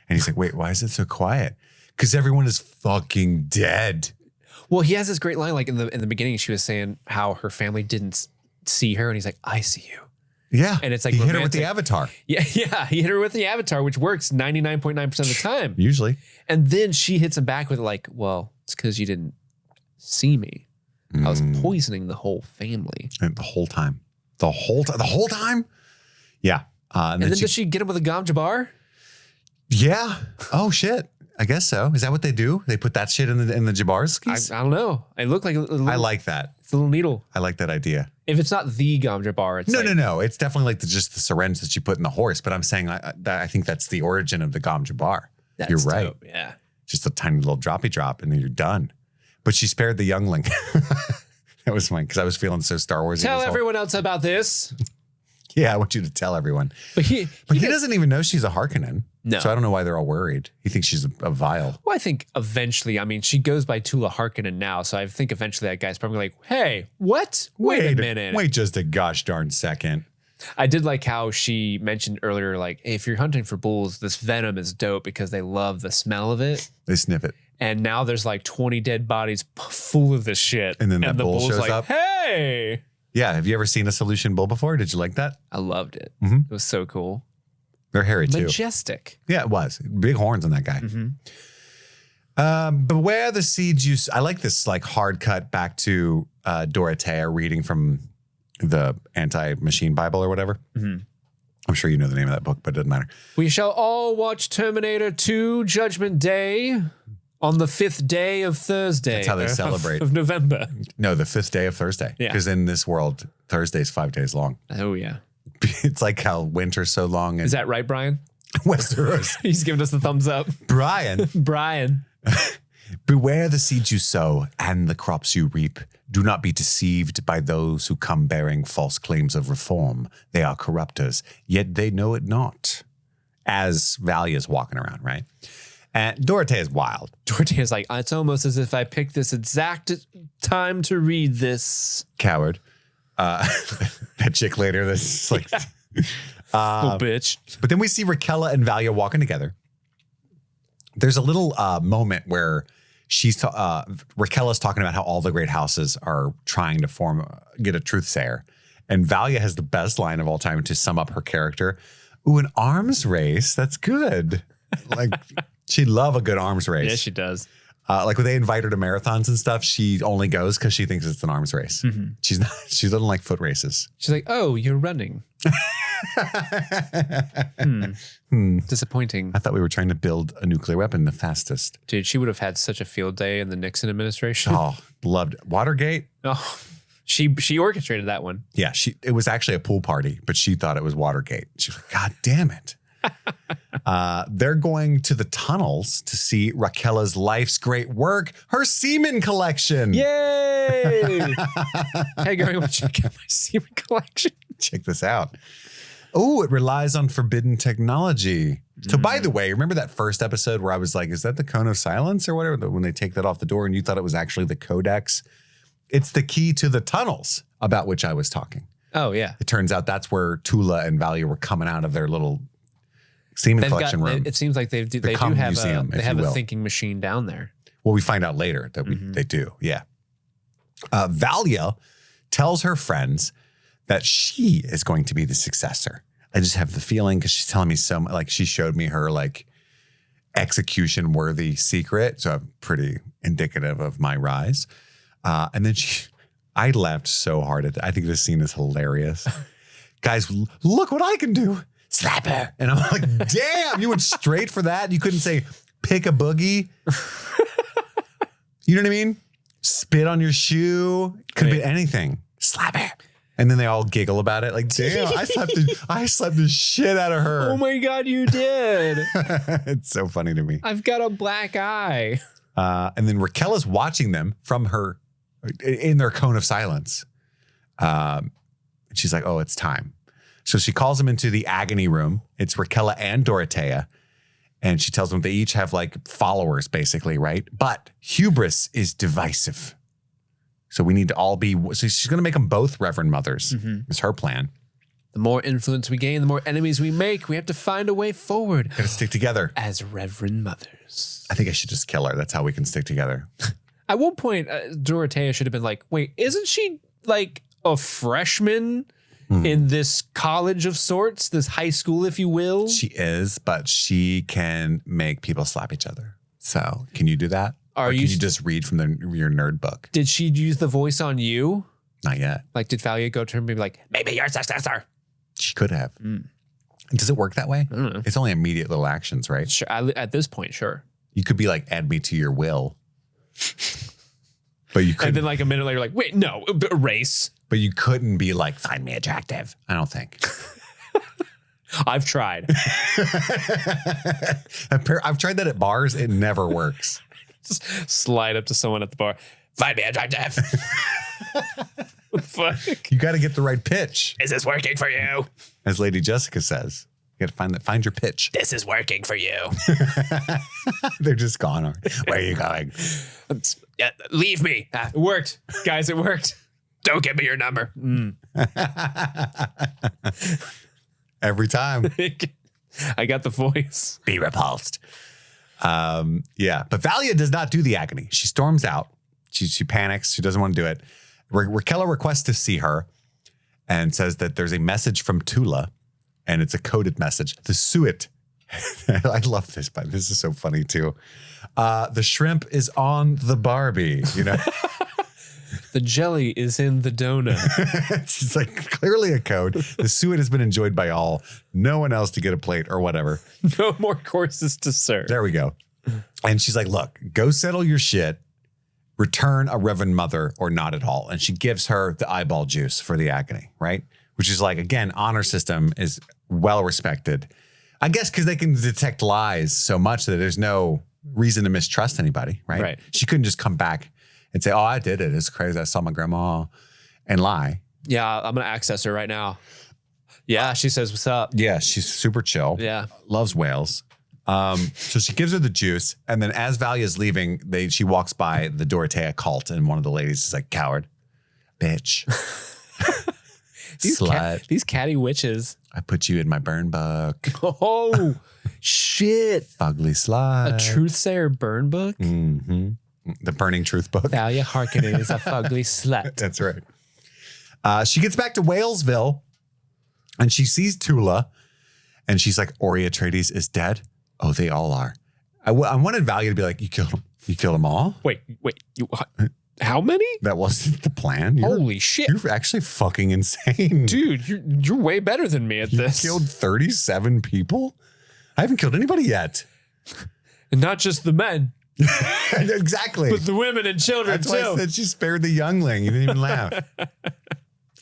And he's like, wait, why is it so quiet? Because everyone is fucking dead. Well, he has this great line, like in the beginning, she was saying how her family didn't see her, and he's like, I see you. Yeah. And it's like he hit her with romantic. the Avatar. Yeah, he hit her with the Avatar, which works 99.9% of the time. Usually. And then she hits him back with like, well, it's because you didn't see me. I was poisoning the whole family. And the whole time. The whole time? Yeah. And then does she get him with a Gom Jabbar? Yeah. Oh, shit. I guess so. Is that what they do? They put that shit in the Jabars? I don't know. It looked like a little, I like that. it's a little needle. I like that idea. If it's not the Gom Jabbar, it's No. It's definitely like just the syringe that you put in the horse. But I'm saying I think that's the origin of the Gom Jabbar. That's You're right. dope, yeah. Just a tiny little droppy drop and then you're done. But she spared the youngling. That was fine because I was feeling so Star Wars. Tell everyone else about this. Yeah, I want you to tell everyone. But he doesn't even know she's a Harkonnen. No. So I don't know why they're all worried. He thinks she's a vial. Well, I think eventually, I mean, she goes by Tula Harkonnen now, so I think eventually that guy's probably like, hey, what? Wait a minute. Wait just a gosh darn second. I did like how she mentioned earlier, like, hey, if you're hunting for bulls, this venom is dope because they love the smell of it. They sniff it. And now there's like 20 dead bodies full of this shit. And then that the bull bull's shows like, up. Hey. Yeah. Have you ever seen a solution bull before? Did you like that? I loved it. Mm-hmm. It was so cool. They're hairy too. Majestic. Yeah, it was. Big horns on that guy. Beware the seeds you... I like this like hard cut back to Dorothea reading from the Anti-Machine Bible or whatever. I'm sure you know the name of that book, but it doesn't matter. We shall all watch Terminator 2 Judgment Day on the 5th day of Thursday. That's how they celebrate. Of November. No, the 5th day of Thursday. Yeah. Because in this world, Thursday's 5 days long. Oh, yeah. It's like how winter's so long in Is that right, Brian? Westeros. He's giving us the thumbs up. Brian. Brian. Beware the seeds you sow and the crops you reap. Do not be deceived by those who come bearing false claims of reform. They are corrupters, yet they know it not. As Valya's walking around, right? And Dorothea is wild. Dorothea's like, it's almost as if I picked this exact time to read this. Coward. That chick later that's like... Little bitch. But then we see Raquel and Valya walking together. There's a little moment where Raquel is talking about how all the great houses are trying to get a truth sayer. And Valya has the best line of all time to sum up her character. Ooh, an arms race. That's good. Like she'd love a good arms race. Yeah, she does. Like when they invite her to marathons and stuff, she only goes because she thinks it's an arms race. She doesn't like foot races. She's like, oh, you're running. Disappointing. I thought we were trying to build a nuclear weapon the fastest. Dude, she would have had such a field day in the Nixon administration. Oh, loved it. Watergate. Oh, she orchestrated that one. Yeah, it was actually a pool party, but she thought it was Watergate. She was like, God damn it. They're going to the tunnels to see Raquela's life's great work, her semen collection. Yay! Hey, girl, you want to check out my semen collection? Check this out. Oh, it relies on forbidden technology. So by the way, remember that first episode where I was like, is that the cone of silence or whatever? When they take that off the door and you thought it was actually the codex? It's the key to the tunnels about which I was talking. Oh, yeah. It turns out that's where Tula and Valya were coming out of their little semen collection room. It seems like they do cum have museum, a if you will. thinking machine down there. Well, we find out later that they do. Yeah. Valya tells her friends that she is going to be the successor. I just have the feeling because she's telling me she showed me her like execution worthy secret. So I'm pretty indicative of my rise. And then I laughed so hard at that. I think this scene is hilarious. Guys, look what I can do. Slap her. And I'm like, damn, you went straight for that. You couldn't say pick a boogie. You know what I mean? Spit on your shoe. Could have been anything. Slap her. And then they all giggle about it. Like, damn, I slapped the shit out of her. Oh my God, you did. It's so funny to me. I've got a black eye. And then Raquel is watching them from in their cone of silence. And she's like, oh, it's time. So she calls them into the agony room. It's Raquel and Dorothea. And she tells them they each have like followers, basically, right? But hubris is divisive. So we need to all be, so she's going to make them both Reverend Mothers. It's her plan. The more influence we gain, the more enemies we make. We have to find a way forward. Got to stick together. As Reverend Mothers. I think I should just kill her. That's how we can stick together. At one point, Dorothea should have been like, wait, isn't she like a freshman in this college of sorts, this high school, if you will? She is, but she can make people slap each other. So can you do that? Or can you just read from your nerd book? Did she use the voice on you? Not yet. Like, did Valya go to her and be like, maybe your successor? She could have. Does it work that way? I don't know. It's only immediate little actions, right? Sure. At this point, sure. You could be like, add me to your will. But you couldn't. And then like a minute later, like, wait, no, erase. But you couldn't be like, find me attractive. I don't think. I've tried. I've tried that at bars. It never works. Just slide up to someone at the bar. Find me attractive. What the fuck? You got to get the right pitch. Is this working for you? As Lady Jessica says, you got to find your pitch. This is working for you. They're just gone. Where are you going? Yeah, leave me. It worked. Guys, it worked. Don't give me your number. Every time. I got the voice. Be repulsed. Yeah, but Valya does not do the agony. She storms out. She panics. She doesn't want to do it. Raquel requests to see her and says that there's a message from Tula, and it's a coded message. The suet. I love this, but this is so funny too. The shrimp is on the Barbie, you know? The jelly is in the donut. It's like clearly a code. The suet has been enjoyed by all. No one else to get a plate or whatever. No more courses to serve. There we go. And she's like, look, go settle your shit. Return a Reverend Mother or not at all. And she gives her the eyeball juice for the agony, right? Which is like, again, honor system is well respected. I guess because they can detect lies so much that there's no reason to mistrust anybody, right? Right. She couldn't just come back and say, oh, I did it. It's crazy. I saw my grandma and lie. Yeah, I'm going to access her right now. Yeah, she says, what's up? Yeah, she's super chill. Yeah. Loves whales. So she gives her the juice. And then as Valya's leaving, she walks by the Dorothea cult. And one of the ladies is like, coward, bitch. Slut. These catty witches. I put you in my burn book. Oh, shit. Fugly slut. A truthsayer burn book? Mm-hmm. The burning truth book. Valya Harkonnen is a fugly slut. That's right. She gets back to Walesville and she sees Tula and she's like, Ori Atreides is dead. Oh, they all are. I wanted Valya to be like, you killed them. You killed them all? Wait. How many? That wasn't the plan. Holy shit. You're actually fucking insane. Dude, you're way better than me at this. You killed 37 people? I haven't killed anybody yet. And not just the men, Exactly. but the women and children That's too. why I said she spared the youngling. You didn't even laugh.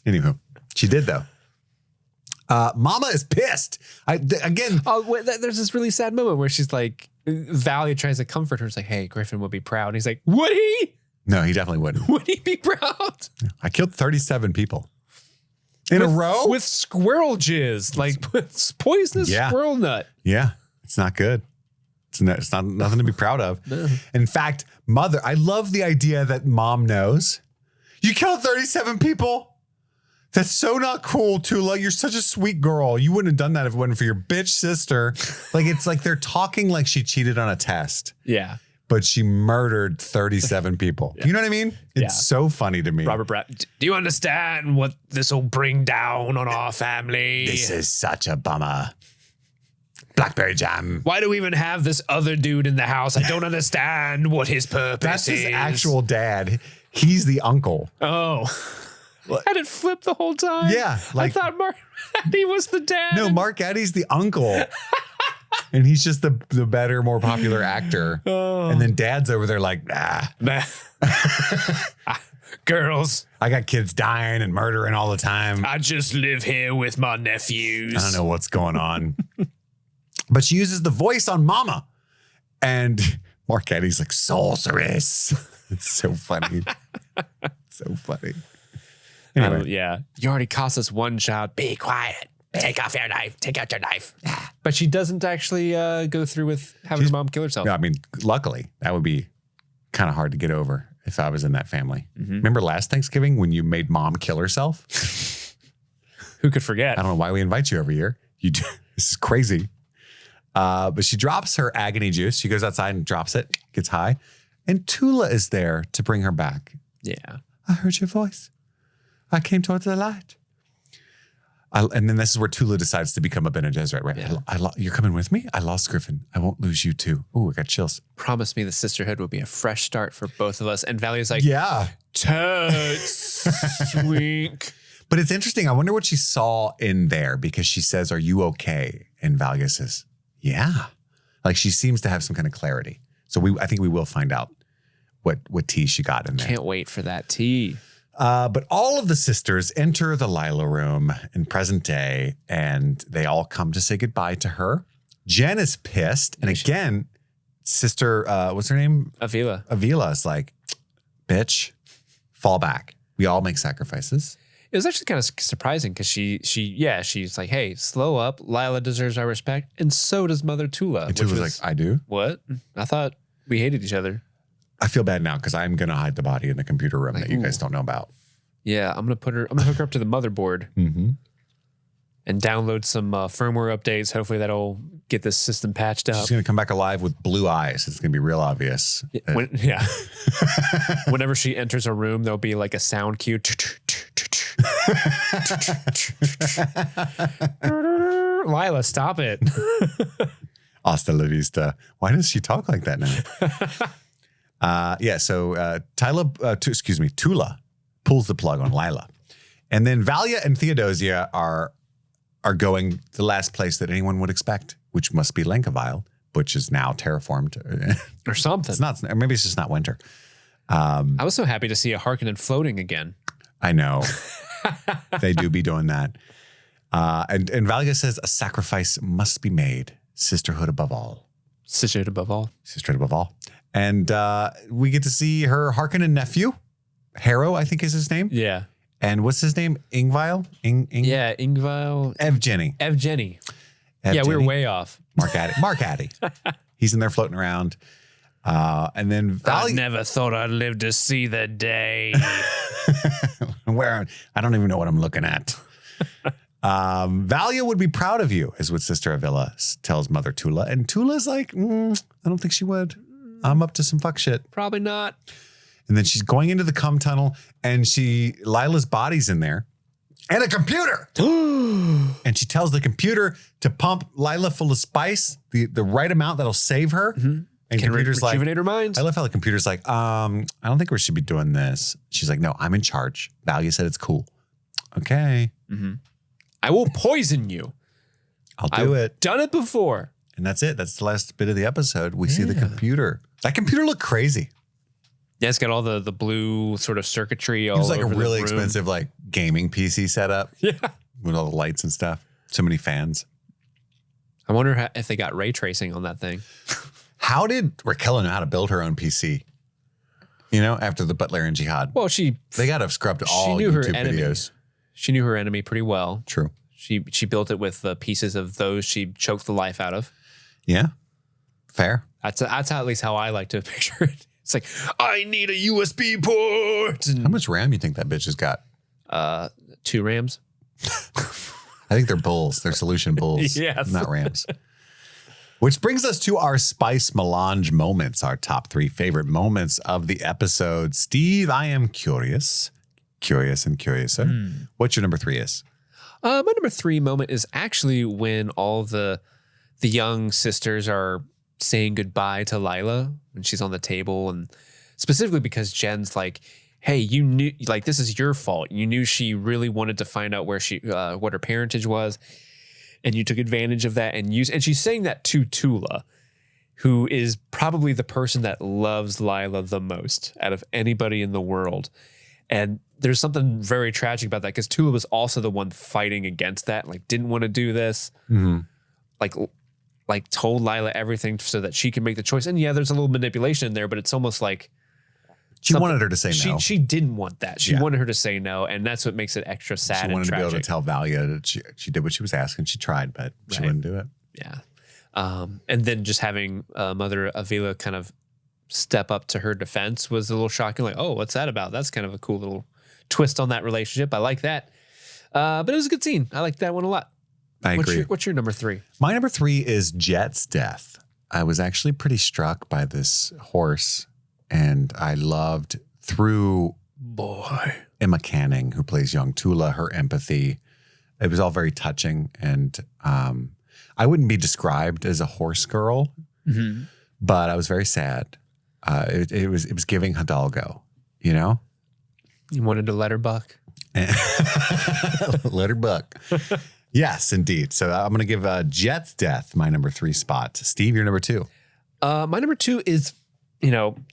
Anywho, she did though. Mama is pissed. Again. Oh, wait, there's this really sad moment where she's like, Valya tries to comfort her. It's like, hey, Griffin would be proud. And he's like, would he? No, he definitely wouldn't. Would he be proud? I killed 37 people in a row with squirrel jizz, like with poisonous squirrel nut. Yeah, it's not good. It's not nothing to be proud of. No. In fact, I love the idea that mom knows. You killed 37 people. That's so not cool, Tula. You're such a sweet girl. You wouldn't have done that if it wasn't for your bitch sister. Like, it's like they're talking like she cheated on a test. Yeah. But she murdered 37 people. Yeah. You know what I mean? It's so funny to me. Robert Bratt, do you understand what this will bring down on our family? This is such a bummer. Blackberry jam. Why do we even have this other dude in the house? I don't understand what his purpose That's is. His actual dad. He's the uncle. Oh. Had it flipped the whole time? Yeah. I thought Mark Addy was the dad. No, Mark Addy's the uncle. And he's just the better, more popular actor. Oh. And then dad's over there like, nah. Girls. I got kids dying and murdering all the time. I just live here with my nephews. I don't know what's going on. But she uses the voice on Mama. And Mark Addy's like, sorceress. It's so funny. So funny. Anyway. Yeah. You already cost us one child. Be quiet. Take off your knife. Take out your knife. But she doesn't actually go through with having her mom kill herself. Yeah, I mean, luckily, that would be kind of hard to get over if I was in that family. Mm-hmm. Remember last Thanksgiving when you made mom kill herself? Who could forget? I don't know why we invite you every year. You do. This is crazy. But she drops her agony juice. She goes outside and drops it, gets high. And Tula is there to bring her back. Yeah. I heard your voice. I came towards the light. And then this is where Tula decides to become a Bene Gesserit, right? Yeah. You're coming with me? I lost Griffin. I won't lose you too. Oh, I got chills. Promise me the sisterhood will be a fresh start for both of us. And Valya's like, yeah. Totes. Swink. But it's interesting. I wonder what she saw in there because she says, are you okay? And Valya says, yeah. Like she seems to have some kind of clarity. So I think we will find out what tea she got in there. Can't wait for that tea. But all of the sisters enter the Lila room in present day, and they all come to say goodbye to her. Jen is pissed. And again, sister, what's her name? Avila. Avila is like, bitch, fall back. We all make sacrifices. It was actually kind of surprising because she's like, hey, slow up. Lila deserves our respect. And so does Mother Tula. And Tula's like, I do? What? I thought we hated each other. I feel bad now because I'm going to hide the body in the computer room that you guys don't know about. Yeah, I'm going to hook her up to the motherboard and download some firmware updates. Hopefully that'll get this system patched up. She's going to come back alive with blue eyes. It's going to be real obvious. Whenever she enters a room, there'll be like a sound cue. Lila, stop it. Hasta la vista. Why does she talk like that now? So Tula pulls the plug on Lila. And then Valya and Theodosia are going the last place that anyone would expect, which must be Lankavile, which is now terraformed. Or something. It's not, or maybe it's just not winter. I was so happy to see a Harkonnen floating again. I know. They do be doing that. And Valya says a sacrifice must be made. Sisterhood above all. Sisterhood above all. Sisterhood above all. And we get to see her Harkonnen nephew. Harrow, I think is his name. Yeah. And what's his name? Ingvile? Yeah, Ingvile. Evgeny. Yeah, we were way off. Mark Addy. He's in there floating around. And then Valya. I never thought I'd live to see the day. Where I don't even know what I'm looking at. Valya would be proud of you, is what Sister Avila tells Mother Tula. And Tula's like, I don't think she would. I'm up to some fuck shit. Probably not. And then she's going into the cum tunnel, and Lila's body's in there, and a computer. And she tells the computer to pump Lila full of spice, the right amount that'll save her. Mm-hmm. And Can computer's like, rejuvenate her mind. I love how the computer's like, I don't think we should be doing this. She's like, no, I'm in charge. Valya said it's cool. Okay. I will poison you. I'll do it. Done it before. And that's it. That's the last bit of the episode. We see the computer. That computer looked crazy. Yeah, it's got all the blue sort of circuitry all It was like a over the really room. expensive like gaming PC setup. Yeah. With all the lights and stuff. So many fans. I wonder if they got ray tracing on that thing. How did Raquel know how to build her own PC? You know, after the Butler and Jihad. Well, They got to have scrubbed all knew her YouTube enemy. videos. She knew her enemy pretty well. True. She built it with the pieces of those she choked the life out of. Yeah. Fair. That's how, at least how I like to picture it. It's like, I need a USB port. How much RAM you think that bitch has got? 2 RAMs. I think they're bulls. They're solution bulls. Yes. Not Rams. Which brings us to our Spice Melange moments, our top 3 favorite moments of the episode. Steve, I am curious and curiouser. What's your number 3 is? My number 3 moment is actually when all the young sisters are saying goodbye to Lila when she's on the table, and specifically because Jen's like, hey, you knew, like, this is your fault. You knew she really wanted to find out where what her parentage was, and you took advantage of that. And she's saying that to Tula, who is probably the person that loves Lila the most out of anybody in the world. And there's something very tragic about that, because Tula was also the one fighting against that, like didn't want to do this, like told Lila everything so that she can make the choice. And yeah, there's a little manipulation in there, but it's almost like She wanted her to say no. She didn't want that. She wanted her to say no, and that's what makes it extra sad She and wanted tragic. to be able to tell Valya that she did what she was asking. She tried, but she wouldn't do it. Yeah. And then just having Mother Avila kind of step up to her defense was a little shocking. Like, oh, what's that about? That's kind of a cool little twist on that relationship. I like that. But it was a good scene. I like that one a lot. I agree. What's your number 3? My number 3 is Jet's death. I was actually pretty struck by this horse, and I loved through Emma Canning, who plays young Tula, her empathy. It was all very touching, and I wouldn't be described as a horse girl, but I was very sad. It was giving Hidalgo, you know? You wanted to let her buck? Let her buck. Yes, indeed. So I'm going to give Jet's death my number 3 spot. Steve, your number 2. My number 2 is,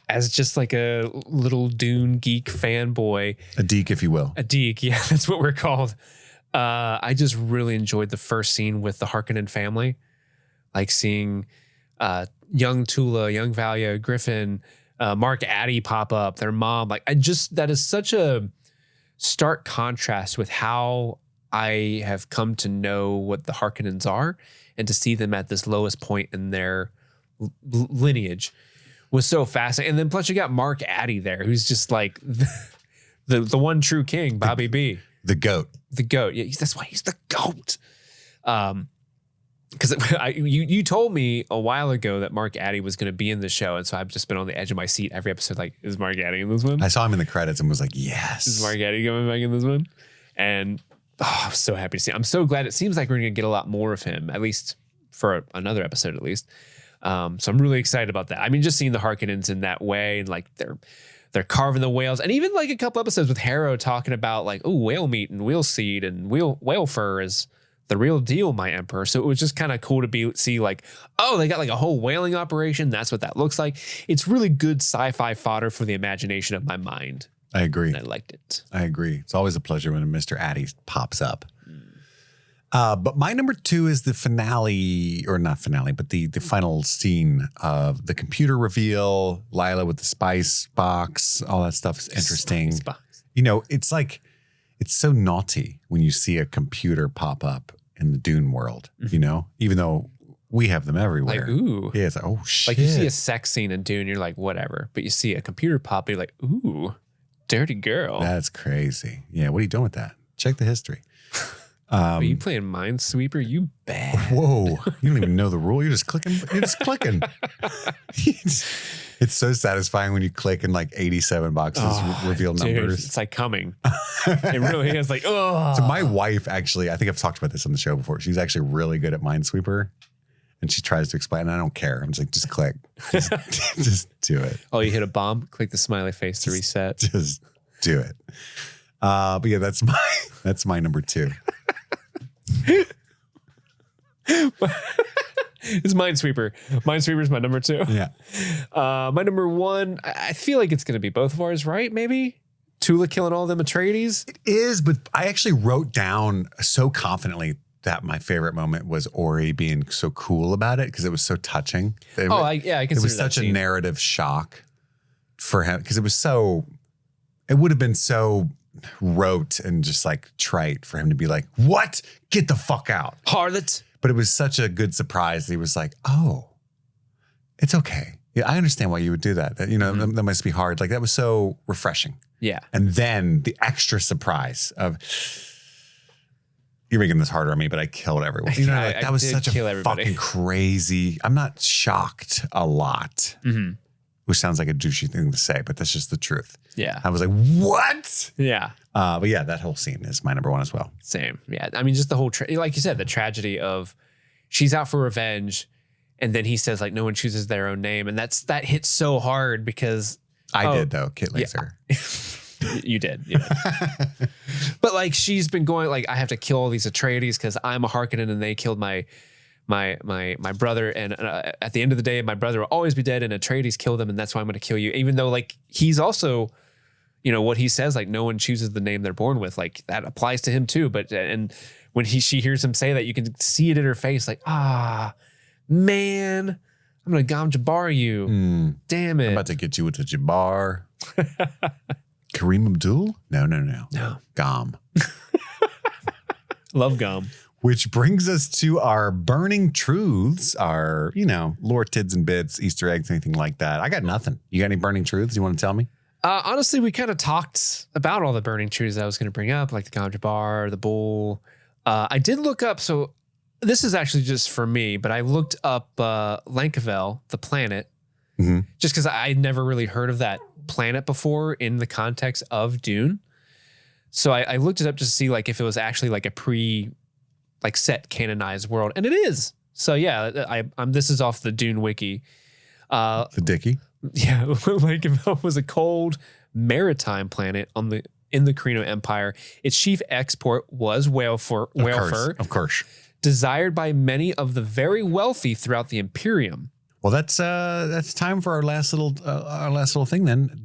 as just like a little Dune geek fanboy. A deek, if you will. A deek, yeah, that's what we're called. I just really enjoyed the first scene with the Harkonnen family. Like seeing young Tula, young Valya, Griffin, Mark Addy pop up, their mom. Like, that is such a stark contrast with how I have come to know what the Harkonnens are, and to see them at this lowest point in their lineage was so fascinating. And then plus you got Mark Addy there, who's just like the one true king, Bobby B. The goat. The goat. Yeah, that's why he's the goat. Because you told me a while ago that Mark Addy was going to be in the show, and so I've just been on the edge of my seat every episode. Like, is Mark Addy in this one? I saw him in the credits and was like, yes. Is Mark Addy coming back in this one? And I'm so happy to see him. I'm so glad. It seems like we're going to get a lot more of him, at least for another episode, at least. So I'm really excited about that. I mean, just seeing the Harkonnens in that way, and like they're carving the whales, and even like a couple episodes with Harrow talking about like, oh, whale meat and whale seed and whale fur is the real deal, my emperor. So it was just kind of cool to see like, oh, they got like a whole whaling operation. That's what that looks like. It's really good sci-fi fodder for the imagination of my mind. I agree. And I liked it. I agree. It's always a pleasure when Mr. Addy pops up. But my number 2 is the finale, or not finale, but the final scene of the computer reveal, Lila with the spice box, all that stuff is interesting. Spice box. It's like, it's so naughty when you see a computer pop up in the Dune world, even though we have them everywhere. Like, ooh. Yeah, it's like, oh, shit. Like you see a sex scene in Dune, you're like, whatever. But you see a computer pop, you're like, ooh, dirty girl. That's crazy. Yeah, what are you doing with that? Check the history. Are you playing Minesweeper? You bad. Whoa. You don't even know the rule. You're just clicking. It's so satisfying when you click and like 87 boxes reveal numbers. It's like coming. It really is like, oh. So my wife actually, I think I've talked about this on the show before. She's actually really good at Minesweeper. And she tries to explain, and I don't care. I'm just like, just click. Just do it. Oh, you hit a bomb? Click the smiley face to reset. Just do it. But yeah, that's my number 2. It's Minesweeper. Minesweeper is my number 2. Yeah. My number 1, I feel like it's going to be both of ours, right? Maybe? Tula killing all them Atreides? It is, but I actually wrote down so confidently that my favorite moment was Ori being so cool about it because it was so touching. I consider it was such a narrative shock for him because it would have been so rote and just like trite for him to be like, what? Get the fuck out. Harlot. But it was such a good surprise that he was like, oh, it's okay. Yeah, I understand why you would do that. That that must be hard. Like that was so refreshing. Yeah. And then the extra surprise of, you're making this harder on me, but I killed everyone. That was such a fucking crazy. I'm not shocked a lot, which sounds like a douchey thing to say, but that's just the truth. Yeah. I was like, what? Yeah. But yeah, that whole scene is my number 1 as well. Same. Yeah. I mean, just the whole, like you said, the tragedy of she's out for revenge. And then he says like, no one chooses their own name. And that hits so hard because. I did though, Kit Laser. Yeah. You did. But like, she's been going like, I have to kill all these Atreides because I'm a Harkonnen and they killed my brother. And at the end of the day, my brother will always be dead and Atreides killed him. And that's why I'm going to kill you. Even though like, he's also, what he says, like no one chooses the name they're born with. Like that applies to him too. But, and when she hears him say that, you can see it in her face. Like, man, I'm going to Gom Jabbar you. Damn it. I'm about to get you with the Jabbar. Kareem Abdul? No. Gom. Love Gom. Which brings us to our burning truths, our, lore tids and bits, Easter eggs, anything like that. I got nothing. You got any burning truths you want to tell me? Honestly, we kind of talked about all the burning truths I was going to bring up, like the Gom Jabbar, the bull. I did look up, so this is actually just for me, but I looked up Lankavel, the planet, just because I never really heard of that planet before in the context of Dune. So I looked it up just to see like if it was actually like a set canonized world, and it is. So yeah, this is off the Dune wiki. The Dickie. Yeah, Lankavel was a cold maritime planet in the Carino Empire. Its chief export was whale fur. Of course. Desired by many of the very wealthy throughout the Imperium. Well, that's time for our last little thing then.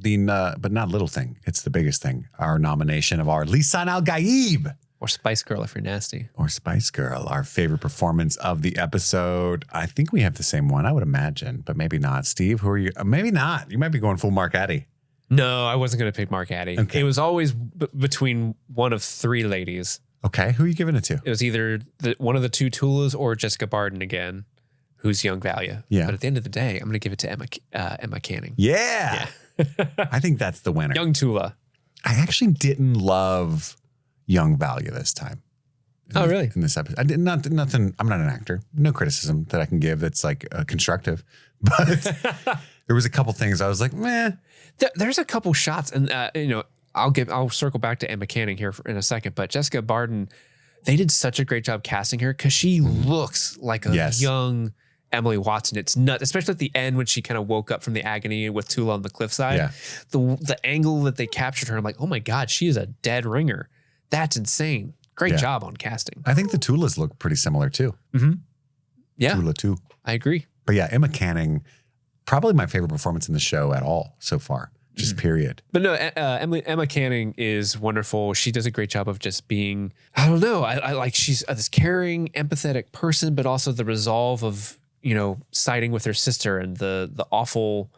But not little thing. It's the biggest thing. Our nomination of our Lisan al-Gaib. Or Spice Girl if you're nasty. Or Spice Girl, our favorite performance of the episode. I think we have the same one, I would imagine, but maybe not. Steve, who are you? Maybe not. You might be going full Mark Addy. No, I wasn't going to pick Mark Addy. Okay. It was always between one of 3 ladies. Okay, who are you giving it to? It was either one of the 2 Tulas or Jessica Barden again, who's young Valya. Yeah. But at the end of the day, I'm going to give it to Emma Canning. Yeah. I think that's the winner. Young Tula. I actually didn't love young Valya this time. Really? In this episode. I did nothing. I'm not an actor. No criticism that I can give that's like constructive. But there was a couple things I was like, meh. There's a couple shots, and I'll circle back to Emma Canning here in a second, but Jessica Barden, they did such a great job casting her because she looks like a young Emily Watson. It's nuts, especially at the end when she kind of woke up from the agony with Tula on the cliffside. Yeah. The angle that they captured her, I'm like, oh my God, she is a dead ringer. That's insane. Great job on casting. I think the Tulas look pretty similar too. Yeah. Tula too. I agree. But yeah, Emma Canning, probably my favorite performance in the show at all so far. Just period. But no, Emma Canning is wonderful. She does a great job of just being, I don't know, I like she's this caring, empathetic person, but also the resolve of, siding with her sister and the awful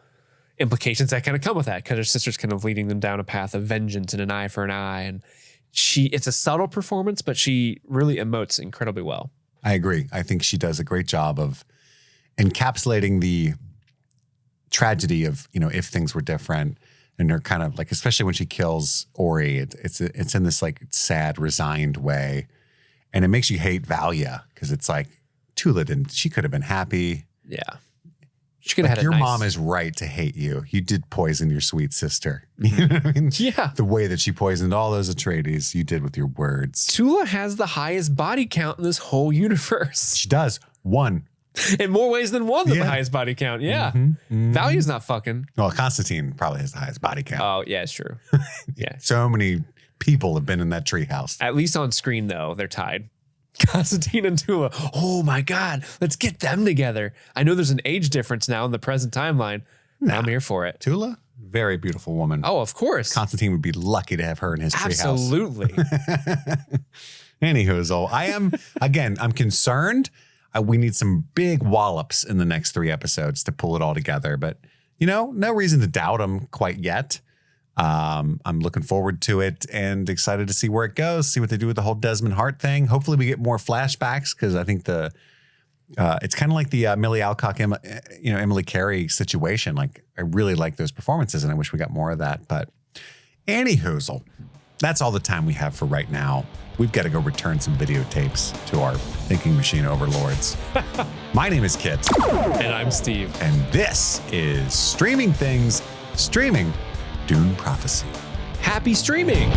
implications that kind of come with that because her sister's kind of leading them down a path of vengeance and an eye for an eye. And it's a subtle performance, but she really emotes incredibly well. I agree. I think she does a great job of encapsulating the tragedy of, if things were different, and her kind of like, especially when she kills Ori, it's in this like sad, resigned way. And it makes you hate Valya because it's like Tula she could have been happy. Yeah. She could have had your mom is right to hate you. You did poison your sweet sister. You know what I mean? Yeah. The way that she poisoned all those Atreides, you did with your words. Tula has the highest body count in this whole universe. She does. 1 In more ways than one, the Yeah. highest body count. Yeah. Valya's not fucking. Well, Constantine probably has the highest body count. Oh, yeah, it's true. Yeah. So many people have been in that treehouse. At least on screen, though, they're tied. Constantine and Tula. Oh my God. Let's get them together. I know there's an age difference now in the present timeline. I'm here for it. Tula, very beautiful woman. Oh, of course. Constantine would be lucky to have her in his treehouse. Absolutely. Anywho, I'm concerned. We need some big wallops in the next 3 episodes to pull it all together. But, no reason to doubt them quite yet. I'm looking forward to it and excited to see where it goes, see what they do with the whole Desmond Hart thing. Hopefully we get more flashbacks because I think it's kind of like the Millie Alcock, Emily Carey situation. Like I really like those performances and I wish we got more of that. But anywho, that's all the time we have for right now. We've got to go return some videotapes to our thinking machine overlords. My name is Kit. And I'm Steve. And this is Streaming Things, Streaming Dune Prophecy. Happy streaming.